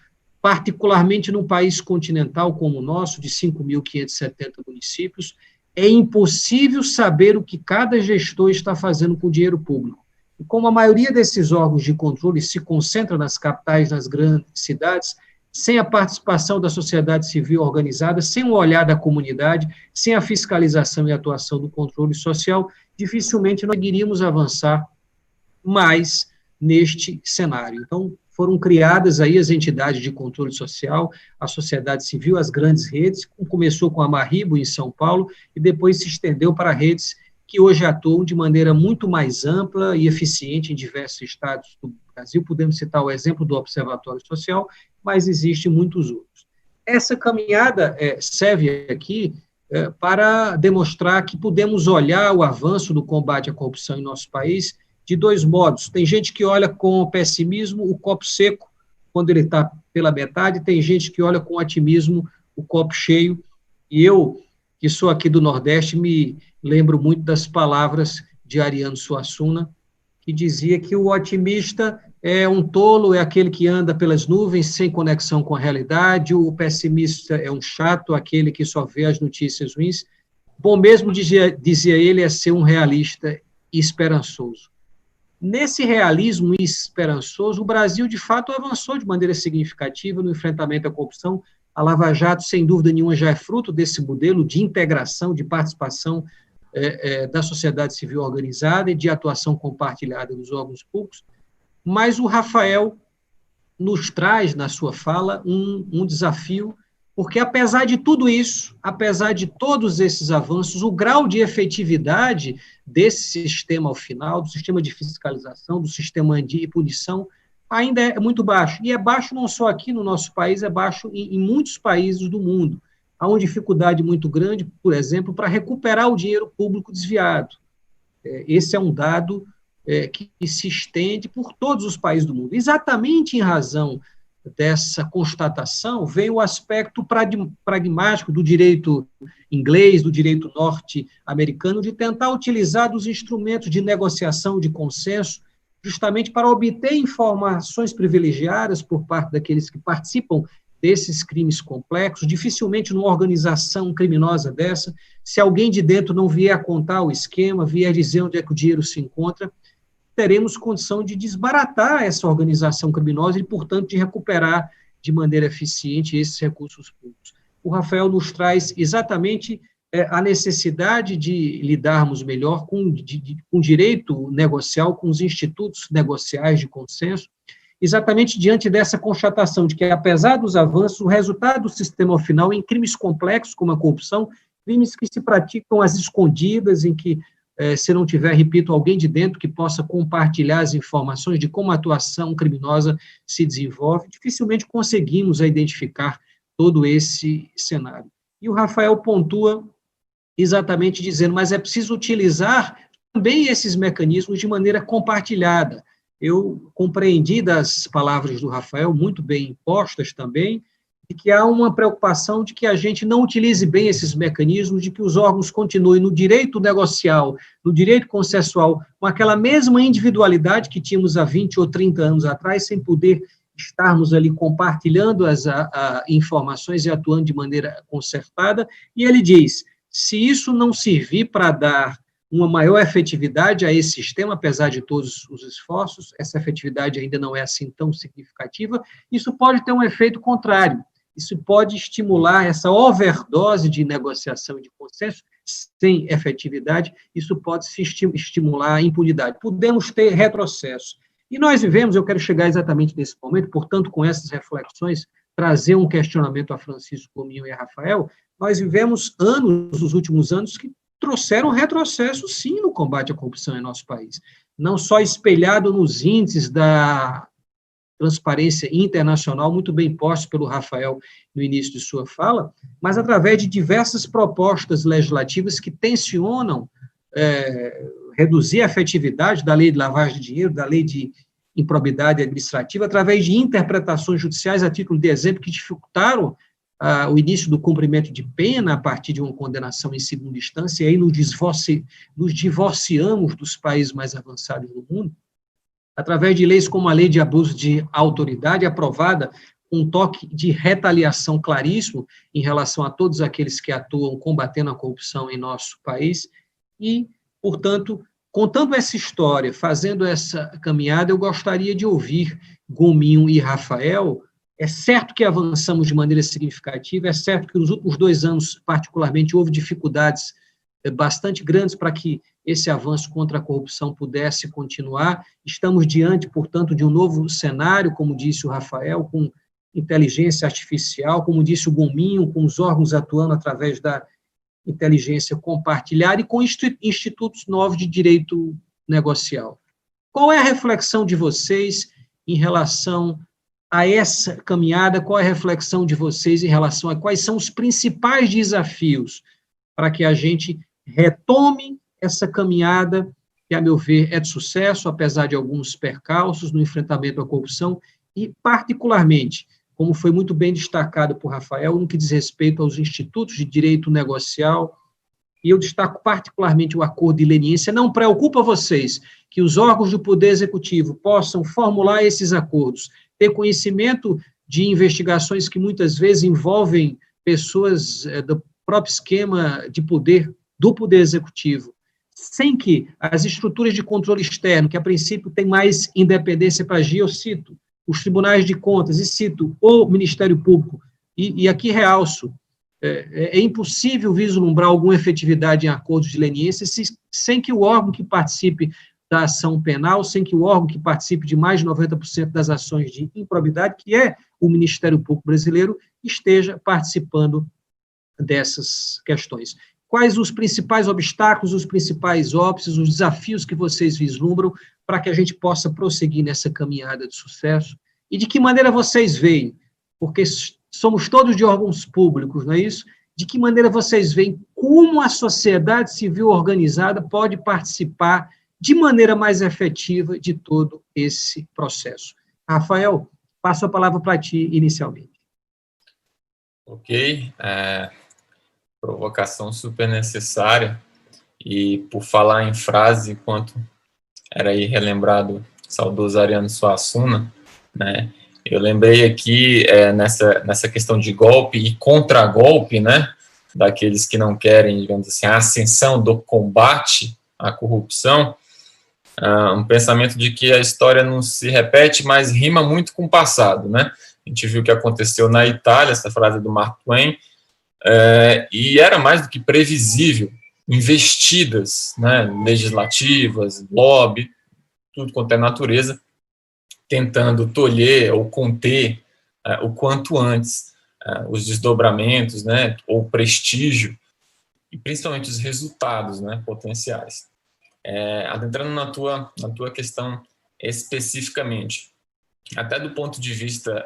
Speaker 1: particularmente num país continental como o nosso, de 5.570 municípios. É impossível saber o que cada gestor está fazendo com o dinheiro público. E como a maioria desses órgãos de controle se concentra nas capitais, nas grandes cidades, sem a participação da sociedade civil organizada, sem o olhar da comunidade, sem a fiscalização e atuação do controle social, dificilmente nós iríamos avançar mais neste cenário. Então, foram criadas aí as entidades de controle social, a sociedade civil, as grandes redes, começou com a Marribo, em São Paulo, e depois se estendeu para redes que hoje atuam de maneira muito mais ampla e eficiente em diversos estados do Brasil. Podemos citar o exemplo do Observatório Social, mas existem muitos outros. Essa caminhada serve aqui para demonstrar que podemos olhar o avanço do combate à corrupção em nosso país de dois modos. Tem gente que olha com pessimismo o copo seco, quando ele está pela metade, tem gente que olha com otimismo o copo cheio, e eu, que sou aqui do Nordeste, me lembro muito das palavras de Ariano Suassuna, que dizia que o otimista é um tolo, é aquele que anda pelas nuvens sem conexão com a realidade, o pessimista é um chato, aquele que só vê as notícias ruins. Bom mesmo, dizia ele, é ser um realista e esperançoso. Nesse realismo esperançoso, o Brasil, de fato, avançou de maneira significativa no enfrentamento à corrupção. A Lava Jato, sem dúvida nenhuma, já é fruto desse modelo de integração, de participação da sociedade civil organizada e de atuação compartilhada dos órgãos públicos, mas o Rafael nos traz, na sua fala, um desafio, porque apesar de tudo isso, apesar de todos esses avanços, o grau de efetividade desse sistema ao final, do sistema de fiscalização, do sistema de punição, ainda é muito baixo. E é baixo não só aqui no nosso país, é baixo em muitos países do mundo. Há uma dificuldade muito grande, por exemplo, para recuperar o dinheiro público desviado. Esse é um dado que se estende por todos os países do mundo. Exatamente em razão dessa constatação, vem o aspecto pragmático do direito inglês, do direito norte-americano, de tentar utilizar dos instrumentos de negociação, de consenso, justamente para obter informações privilegiadas por parte daqueles que participam desses crimes complexos. Dificilmente numa organização criminosa dessa, se alguém de dentro não vier a contar o esquema, vier dizer onde é que o dinheiro se encontra, teremos condição de desbaratar essa organização criminosa e, portanto, de recuperar de maneira eficiente esses recursos públicos. O Rafael nos traz exatamente a necessidade de lidarmos melhor com direito negocial, com os institutos negociais de consenso, exatamente diante dessa constatação de que, apesar dos avanços, o resultado do sistema final em crimes complexos como a corrupção, crimes que se praticam às escondidas, em que, se não tiver, repito, alguém de dentro que possa compartilhar as informações de como a atuação criminosa se desenvolve, dificilmente conseguimos identificar todo esse cenário. E o Rafael pontua exatamente dizendo, mas é preciso utilizar também esses mecanismos de maneira compartilhada. Eu compreendi das palavras do Rafael, muito bem postas também, de que há uma preocupação de que a gente não utilize bem esses mecanismos, de que os órgãos continuem no direito negocial, no direito concessual, com aquela mesma individualidade que tínhamos há 20 ou 30 anos atrás, sem poder estarmos ali compartilhando as informações e atuando de maneira concertada. E ele diz, se isso não servir para dar uma maior efetividade a esse sistema, apesar de todos os esforços, essa efetividade ainda não é assim tão significativa, isso pode ter um efeito contrário, isso pode estimular essa overdose de negociação e de consenso sem efetividade, isso pode se estimular a impunidade. Podemos ter retrocesso. E nós vivemos, eu quero chegar exatamente nesse momento, portanto, com essas reflexões, trazer um questionamento a Francisco Gominho e a Rafael, nós vivemos anos, os últimos anos, que trouxeram retrocesso, sim, no combate à corrupção em nosso país. Não só espelhado nos índices da transparência internacional, muito bem postos pelo Rafael no início de sua fala, mas através de diversas propostas legislativas que tensionam reduzir a efetividade da lei de lavagem de dinheiro, da lei de improbidade administrativa, através de interpretações judiciais, a título de exemplo, que dificultaram o início do cumprimento de pena a partir de uma condenação em segunda instância, e aí nos divorciamos dos países mais avançados do mundo, através de leis como a Lei de Abuso de Autoridade, aprovada com um toque de retaliação claríssimo em relação a todos aqueles que atuam combatendo a corrupção em nosso país, e, portanto, contando essa história, fazendo essa caminhada, eu gostaria de ouvir Gominho e Rafael. É certo que avançamos de maneira significativa, é certo que nos últimos 2 anos, particularmente, houve dificuldades bastante grandes para que esse avanço contra a corrupção pudesse continuar. Estamos diante, portanto, de um novo cenário, como disse o Rafael, com inteligência artificial, como disse o Gominho, com os órgãos atuando através da inteligência compartilhada e com institutos novos de direito negocial. Qual é a reflexão de vocês em relação a essa caminhada? Qual é a reflexão de vocês em relação a quais são os principais desafios para que a gente retome essa caminhada, que, a meu ver, é de sucesso, apesar de alguns percalços no enfrentamento à corrupção, e, particularmente, como foi muito bem destacado por Rafael, no que diz respeito aos institutos de direito negocial, e eu destaco particularmente o acordo de leniência. Não preocupa vocês que os órgãos do Poder Executivo possam formular esses acordos, ter conhecimento de investigações que muitas vezes envolvem pessoas do próprio esquema de poder do Poder Executivo, sem que as estruturas de controle externo, que a princípio tem mais independência para agir, eu cito os tribunais de contas e cito o Ministério Público, e aqui realço, é impossível vislumbrar alguma efetividade em acordos de leniência sem que o órgão que participe da ação penal, sem que o órgão que participe de mais de 90% das ações de improbidade, que é o Ministério Público brasileiro, esteja participando dessas questões. Quais os principais obstáculos, os principais óbices, os desafios que vocês vislumbram para que a gente possa prosseguir nessa caminhada de sucesso? E de que maneira vocês veem, porque somos todos de órgãos públicos, não é isso? De que maneira vocês veem como a sociedade civil organizada pode participar de maneira mais efetiva de todo esse processo? Rafael, passo a palavra para ti inicialmente.
Speaker 4: Ok, provocação super necessária, e por falar em frase, enquanto era aí relembrado saudoso Ariano Suassuna, né, eu lembrei aqui nessa questão de golpe e contragolpe, né, daqueles que não querem, digamos assim, a ascensão do combate à corrupção, um pensamento de que a história não se repete, mas rima muito com o passado, né? A gente viu o que aconteceu na Itália, essa frase do Mark Twain, e era mais do que previsível, investidas, né, legislativas, lobby, tudo quanto é natureza, tentando tolher ou conter o quanto antes os desdobramentos, né, ou prestígio, e principalmente os resultados, né, potenciais. Adentrando na tua questão especificamente, até do ponto de vista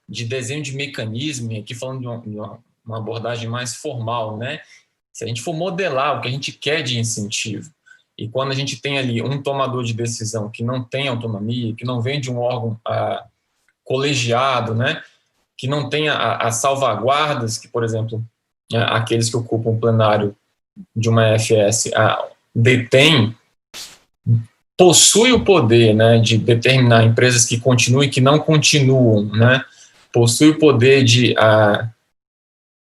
Speaker 4: de desenho de mecanismo, aqui falando de uma abordagem mais formal, né, se a gente for modelar o que a gente quer de incentivo, e quando a gente tem ali um tomador de decisão que não tem autonomia, que não vem de um órgão colegiado, né, que não tem as salvaguardas que, por exemplo, aqueles que ocupam o plenário de uma FS detêm, possui o poder, né, de determinar empresas que continuam e que não continuam, né, possui o poder de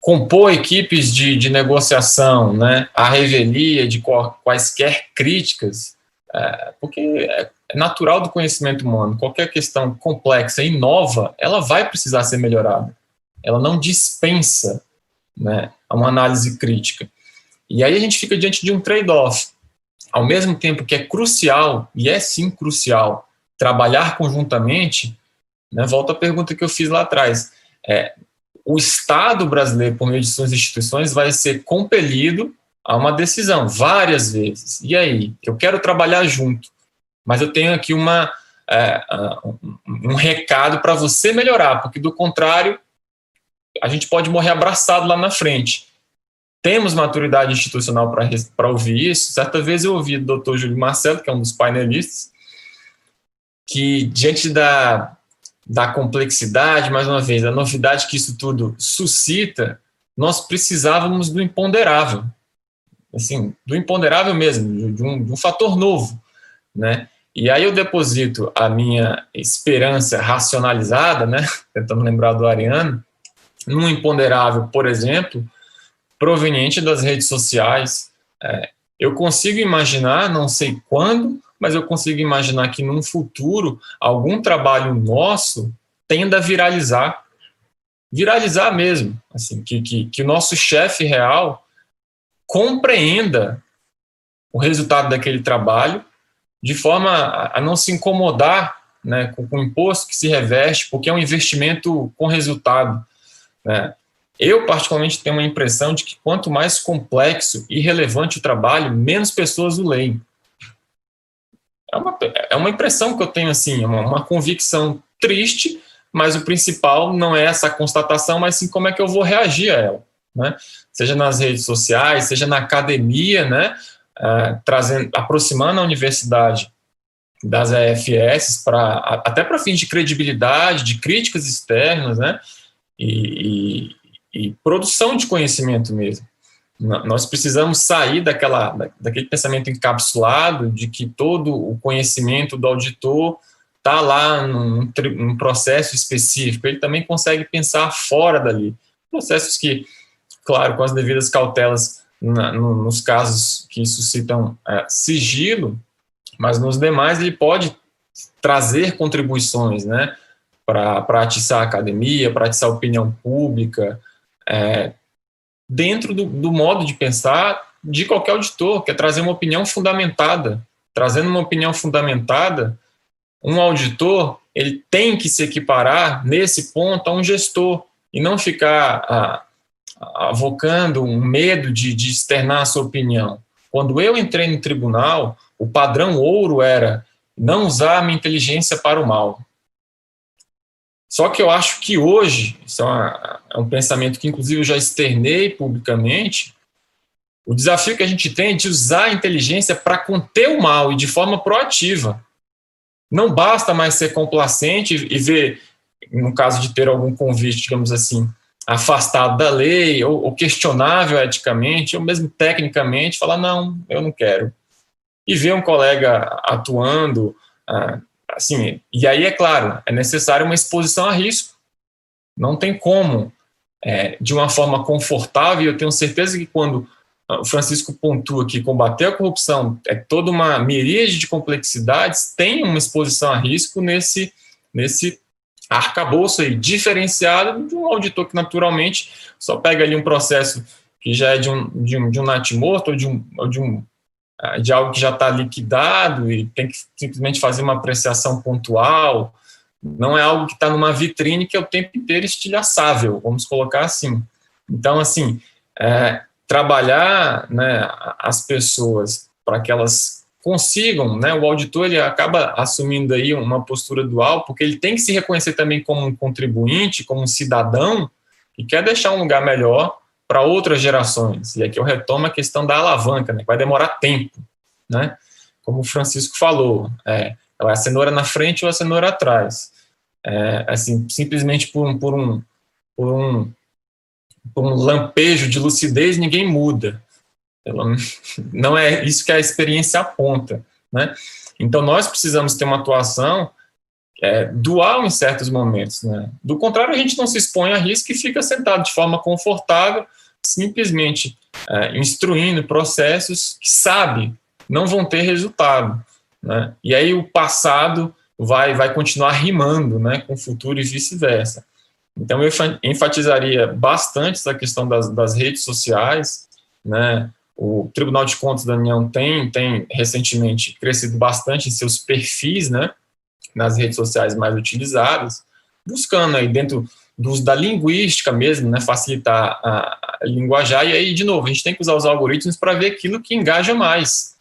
Speaker 4: compor equipes de negociação, né, à revelia de quaisquer críticas, porque é natural do conhecimento humano, qualquer questão complexa e nova, ela vai precisar ser melhorada, ela não dispensa, né, uma análise crítica. E aí a gente fica diante de um trade-off, ao mesmo tempo que é crucial, e é sim crucial, trabalhar conjuntamente, né, volta à pergunta que eu fiz lá atrás, o Estado brasileiro, por meio de suas instituições, vai ser compelido a uma decisão, várias vezes. E aí? Eu quero trabalhar junto, mas eu tenho aqui um recado para você melhorar, porque, do contrário, a gente pode morrer abraçado lá na frente. Temos maturidade institucional para ouvir isso. Certa vez eu ouvi do Dr. Júlio Marcelo, que é um dos painelistas, que, diante da complexidade, mais uma vez, a novidade que isso tudo suscita, nós precisávamos do imponderável, assim, do imponderável mesmo, de um fator novo, né? E aí eu deposito a minha esperança racionalizada, né, tentando lembrar do Ariano, num imponderável, por exemplo, proveniente das redes sociais. Eu consigo imaginar, não sei quando, mas eu consigo imaginar que num futuro algum trabalho nosso tenda a viralizar mesmo, assim, que o nosso chefe real compreenda o resultado daquele trabalho de forma a não se incomodar, né, com o imposto que se reveste, porque é um investimento com resultado, né. Eu, particularmente, tenho uma impressão de que quanto mais complexo e relevante o trabalho, menos pessoas o leem. É uma impressão que eu tenho, assim, uma convicção triste, mas o principal não é essa constatação, mas sim como é que eu vou reagir a ela, né? Seja nas redes sociais, seja na academia, né? Aproximando a universidade das EFS, até para fins de credibilidade, de críticas externas, né? E produção de conhecimento mesmo. Nós precisamos sair daquele pensamento encapsulado de que todo o conhecimento do auditor está lá num processo específico. Ele também consegue pensar fora dali. Processos que, claro, com as devidas cautelas nos casos que suscitam sigilo, mas nos demais ele pode trazer contribuições, né, para atiçar a academia, para atiçar a opinião pública, dentro do modo de pensar de qualquer auditor, que é trazer uma opinião fundamentada. Trazendo uma opinião fundamentada, um auditor ele tem que se equiparar, nesse ponto, a um gestor, e não ficar avocando um medo de externar a sua opinião. Quando eu entrei no tribunal, o padrão ouro era não usar a minha inteligência para o mal. Só que eu acho que hoje, isso é um pensamento que inclusive eu já externei publicamente, o desafio que a gente tem é de usar a inteligência para conter o mal e de forma proativa. Não basta mais ser complacente e ver, no caso de ter algum convite, digamos assim, afastado da lei ou questionável eticamente, ou mesmo tecnicamente, falar, não, eu não quero. E ver um colega atuando, assim, e aí, é claro, é necessário uma exposição a risco. Não tem como, de uma forma confortável, e eu tenho certeza que quando o Francisco pontua que combater a corrupção é toda uma miríade de complexidades, tem uma exposição a risco nesse arcabouço aí, diferenciado de um auditor que naturalmente só pega ali um processo que já é de um natimorto ou de algo que já está liquidado e tem que simplesmente fazer uma apreciação pontual. Não é algo que está numa vitrine que é o tempo inteiro estilhaçável, vamos colocar assim. Então, assim, trabalhar, né, as pessoas para que elas consigam, né, o auditor ele acaba assumindo aí uma postura dual, porque ele tem que se reconhecer também como um contribuinte, como um cidadão, e quer deixar um lugar melhor para outras gerações. E aqui eu retomo a questão da alavanca, né, que vai demorar tempo, né? Como o Francisco falou, a cenoura na frente ou a cenoura atrás. Assim, simplesmente por um lampejo de lucidez, ninguém muda. Não é isso que a experiência aponta, né? Então, nós precisamos ter uma atuação dual em certos momentos, né? Do contrário, a gente não se expõe a risco e fica sentado de forma confortável, simplesmente instruindo processos que sabe não vão ter resultado, né? E aí o passado vai continuar rimando, né, com o futuro e vice-versa. Então, eu enfatizaria bastante essa questão das redes sociais, né? O Tribunal de Contas da União tem recentemente crescido bastante em seus perfis, né, nas redes sociais mais utilizadas, buscando aí dentro do uso da linguística mesmo, né, facilitar a linguajar, e aí, de novo, a gente tem que usar os algoritmos para ver aquilo que engaja mais.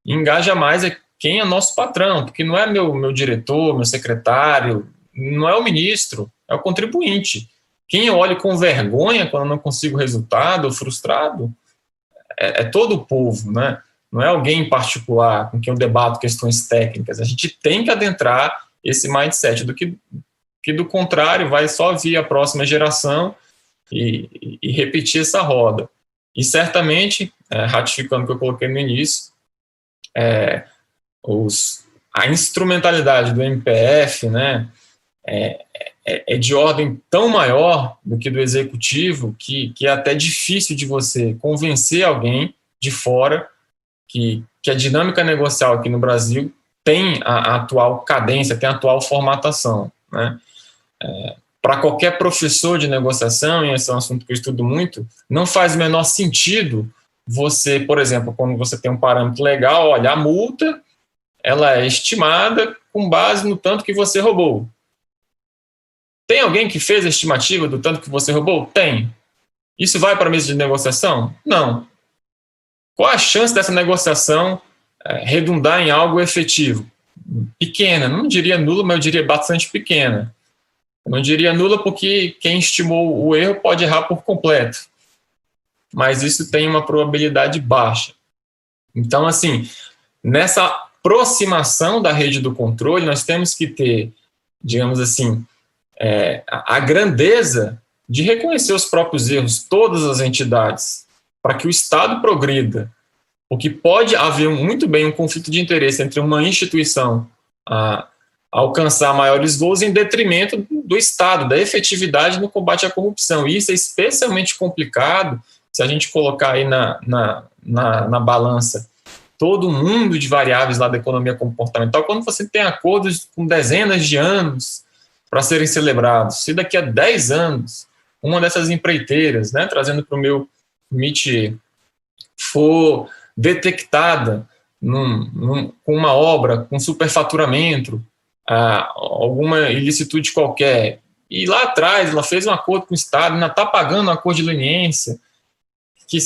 Speaker 4: E engaja mais é quem é nosso patrão, porque não é meu diretor, meu secretário, não é o ministro, é o contribuinte. Quem eu olho com vergonha quando eu não consigo resultado, ou frustrado, é todo o povo, né? Não é alguém em particular com quem eu debato questões técnicas. A gente tem que adentrar esse mindset, que do contrário vai só vir a próxima geração e repetir essa roda. E certamente, ratificando o que eu coloquei no início, a instrumentalidade do MPF, né, é de ordem tão maior do que do executivo que é até difícil de você convencer alguém de fora que a dinâmica negocial aqui no Brasil tem a atual cadência, tem a atual formatação, né? Para qualquer professor de negociação, e esse é um assunto que eu estudo muito, não faz o menor sentido você, por exemplo, quando você tem um parâmetro legal, olha, a multa, ela é estimada com base no tanto que você roubou. Tem alguém que fez a estimativa do tanto que você roubou? Tem. Isso vai para a mesa de negociação? Não. Qual a chance dessa negociação redundar em algo efetivo? Pequena. Não diria nula, mas eu diria bastante pequena. Eu não diria nula porque quem estimou o erro pode errar por completo. Mas isso tem uma probabilidade baixa. Então, assim, nessa aproximação da rede do controle, nós temos que ter, digamos assim, a grandeza de reconhecer os próprios erros, todas as entidades, para que o Estado progrida, porque pode haver muito bem um conflito de interesse entre uma instituição a alcançar maiores voos em detrimento do Estado, da efetividade no combate à corrupção. E isso é especialmente complicado se a gente colocar aí na balança todo mundo de variáveis lá da economia comportamental, quando você tem acordos com dezenas de anos para serem celebrados. Se daqui a 10 anos, uma dessas empreiteiras, né, trazendo para o meu métier, for detectada com uma obra, com superfaturamento, alguma ilicitude qualquer, e lá atrás ela fez um acordo com o Estado, ainda está pagando um acordo de leniência, que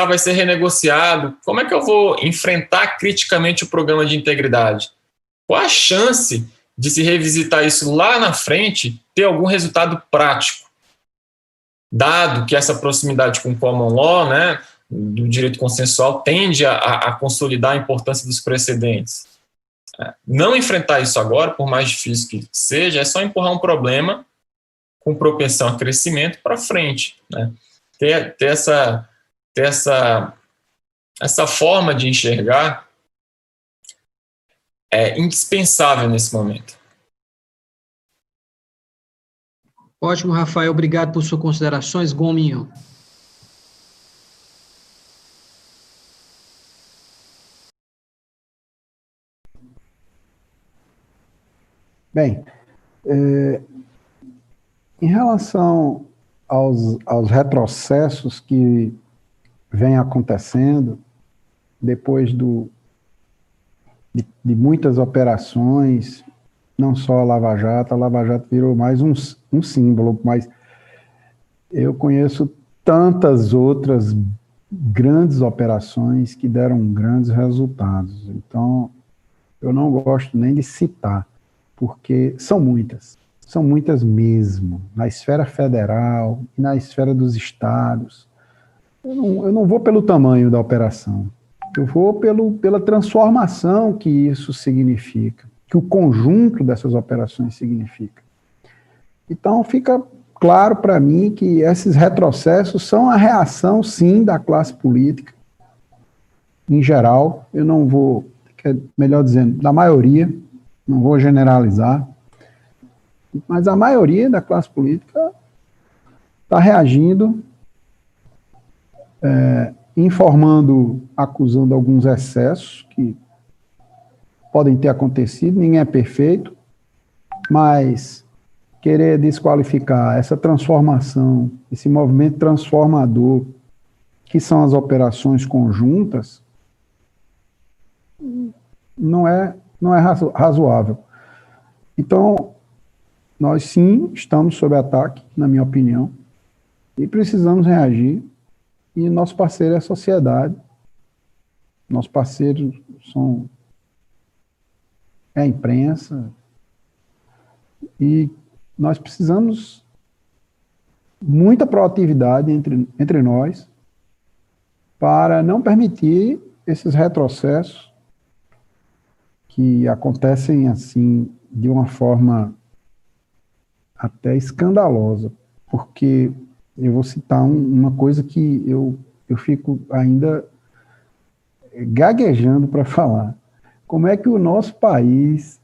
Speaker 4: vai ser renegociado, como é que eu vou enfrentar criticamente o programa de integridade? Qual a chance de se revisitar isso lá na frente, ter algum resultado prático? Dado que essa proximidade com o common law, né, do direito consensual, tende a consolidar a importância dos precedentes. Não enfrentar isso agora, por mais difícil que seja, é só empurrar um problema com propensão a crescimento para frente, né? Ter essa forma de enxergar é indispensável nesse momento.
Speaker 1: Ótimo, Rafael. Obrigado por suas considerações. Gominho.
Speaker 5: Bem, Em relação aos retrocessos que vêm acontecendo depois de muitas operações, não só a Lava Jato virou mais um símbolo, mas eu conheço tantas outras grandes operações que deram grandes resultados. Então, eu não gosto nem de citar, porque são muitas mesmo, na esfera federal e na esfera dos estados. Eu não vou pelo tamanho da operação, eu vou pela transformação que isso significa, que o conjunto dessas operações significa. Então, fica claro para mim que esses retrocessos são a reação, sim, da classe política, em geral. Eu não vou, melhor dizendo, da maioria, não vou generalizar, mas a maioria da classe política está reagindo, informando, acusando alguns excessos que podem ter acontecido, ninguém é perfeito, mas querer desqualificar essa transformação, esse movimento transformador, que são as operações conjuntas, não é razoável. Então, nós sim estamos sob ataque, na minha opinião, e precisamos reagir, e nosso parceiro é a sociedade, nossos parceiros é a imprensa, e nós precisamos muita proatividade entre nós para não permitir esses retrocessos que acontecem assim de uma forma até escandalosa, porque eu vou citar uma coisa que eu fico ainda gaguejando para falar. Como é que o nosso país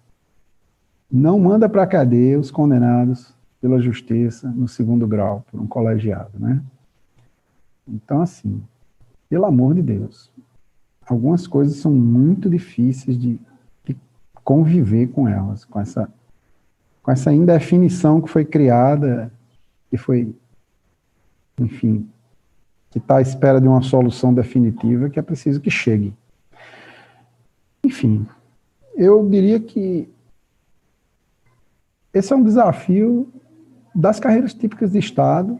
Speaker 5: não manda para a cadeia os condenados pela justiça no 2º grau, por um colegiado, né? Então, assim, pelo amor de Deus, algumas coisas são muito difíceis de conviver com elas, com essa indefinição que foi criada, que foi, enfim, que está à espera de uma solução definitiva, que é preciso que chegue. Enfim, eu diria que esse é um desafio das carreiras típicas de Estado,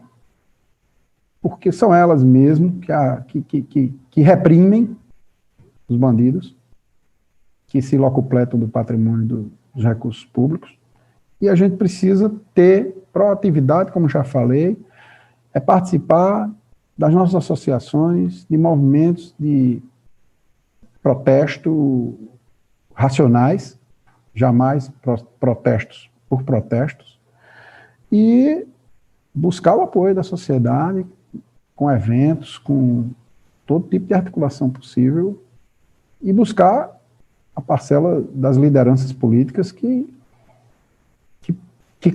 Speaker 5: porque são elas mesmo que reprimem os bandidos, que se locupletam do patrimônio dos recursos públicos, e a gente precisa ter proatividade, como já falei, participar das nossas associações, de movimentos de protesto racionais, jamais protestos por protestos, e buscar o apoio da sociedade com eventos, com todo tipo de articulação possível, e buscar a parcela das lideranças políticas que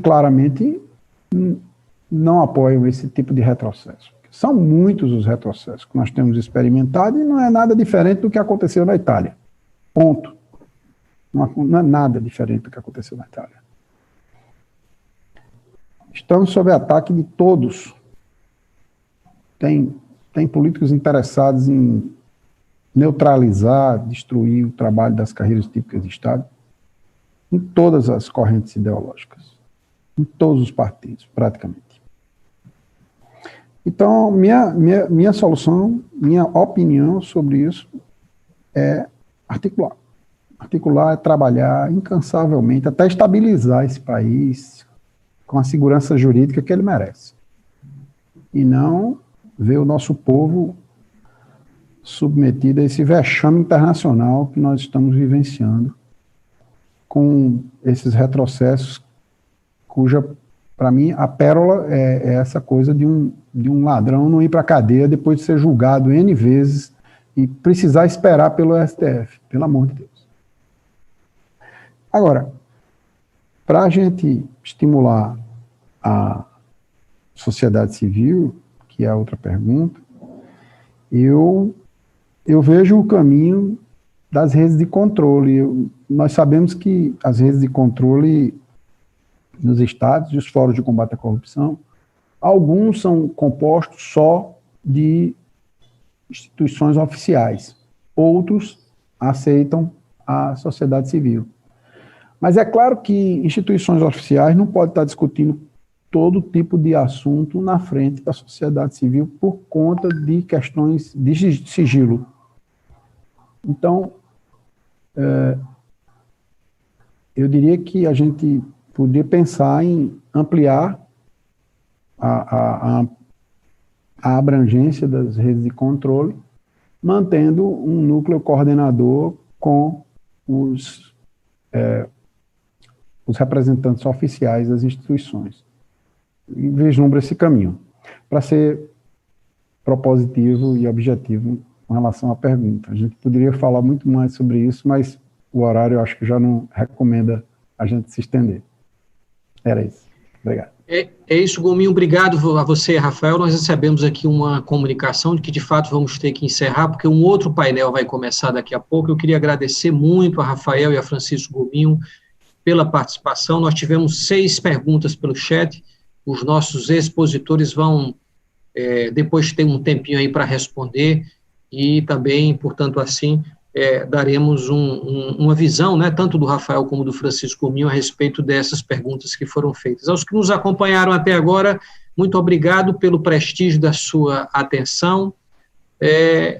Speaker 5: claramente não apoiam esse tipo de retrocesso. São muitos os retrocessos que nós temos experimentado e não é nada diferente do que aconteceu na Itália. Ponto. Não é nada diferente do que aconteceu na Itália. Estamos sob ataque de todos. Tem políticos interessados em neutralizar, destruir o trabalho das carreiras típicas de Estado em todas as correntes ideológicas, em todos os partidos, praticamente. Então, minha solução, minha opinião sobre isso é articular. Articular é trabalhar incansavelmente até estabilizar esse país com a segurança jurídica que ele merece. E não ver o nosso povo submetido a esse vexame internacional que nós estamos vivenciando com esses retrocessos, cuja, para mim, a pérola é essa coisa de um ladrão não ir para a cadeia depois de ser julgado N vezes e precisar esperar pelo STF, pelo amor de Deus. Agora, para a gente estimular a sociedade civil, que é a outra pergunta, eu vejo o caminho das redes de controle. Nós sabemos que as redes de controle nos estados e os fóruns de combate à corrupção. Alguns são compostos só de instituições oficiais, outros aceitam a sociedade civil. Mas é claro que instituições oficiais não podem estar discutindo todo tipo de assunto na frente da sociedade civil por conta de questões de sigilo. Então, eu diria que a gente poderia pensar em ampliar a abrangência das redes de controle, mantendo um núcleo coordenador com os representantes oficiais das instituições. E vislumbra esse caminho. Para ser propositivo e objetivo com relação à pergunta. A gente poderia falar muito mais sobre isso, mas o horário eu acho que já não recomenda a gente se estender. Era isso. Obrigado.
Speaker 1: É isso, Gominho. Obrigado a você, Rafael. Nós recebemos aqui uma comunicação de que, de fato, vamos ter que encerrar, porque um outro painel vai começar daqui a pouco. Eu queria agradecer muito a Rafael e a Francisco Gominho pela participação. Nós tivemos 6 perguntas pelo chat. Os nossos expositores vão, depois ter um tempinho aí para responder, e também, portanto, assim, daremos uma visão, né, tanto do Rafael como do Francisco Gominho, a respeito dessas perguntas que foram feitas. Aos que nos acompanharam até agora, muito obrigado pelo prestígio da sua atenção.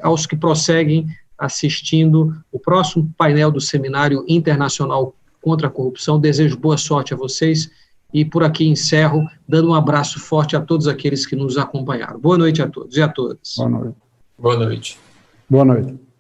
Speaker 1: Aos que prosseguem assistindo o próximo painel do Seminário Internacional contra a Corrupção, desejo boa sorte a vocês, e por aqui encerro, dando um abraço forte a todos aqueles que nos acompanharam. Boa noite a todos e a todas.
Speaker 5: Boa noite.
Speaker 4: Boa noite.
Speaker 5: Boa noite.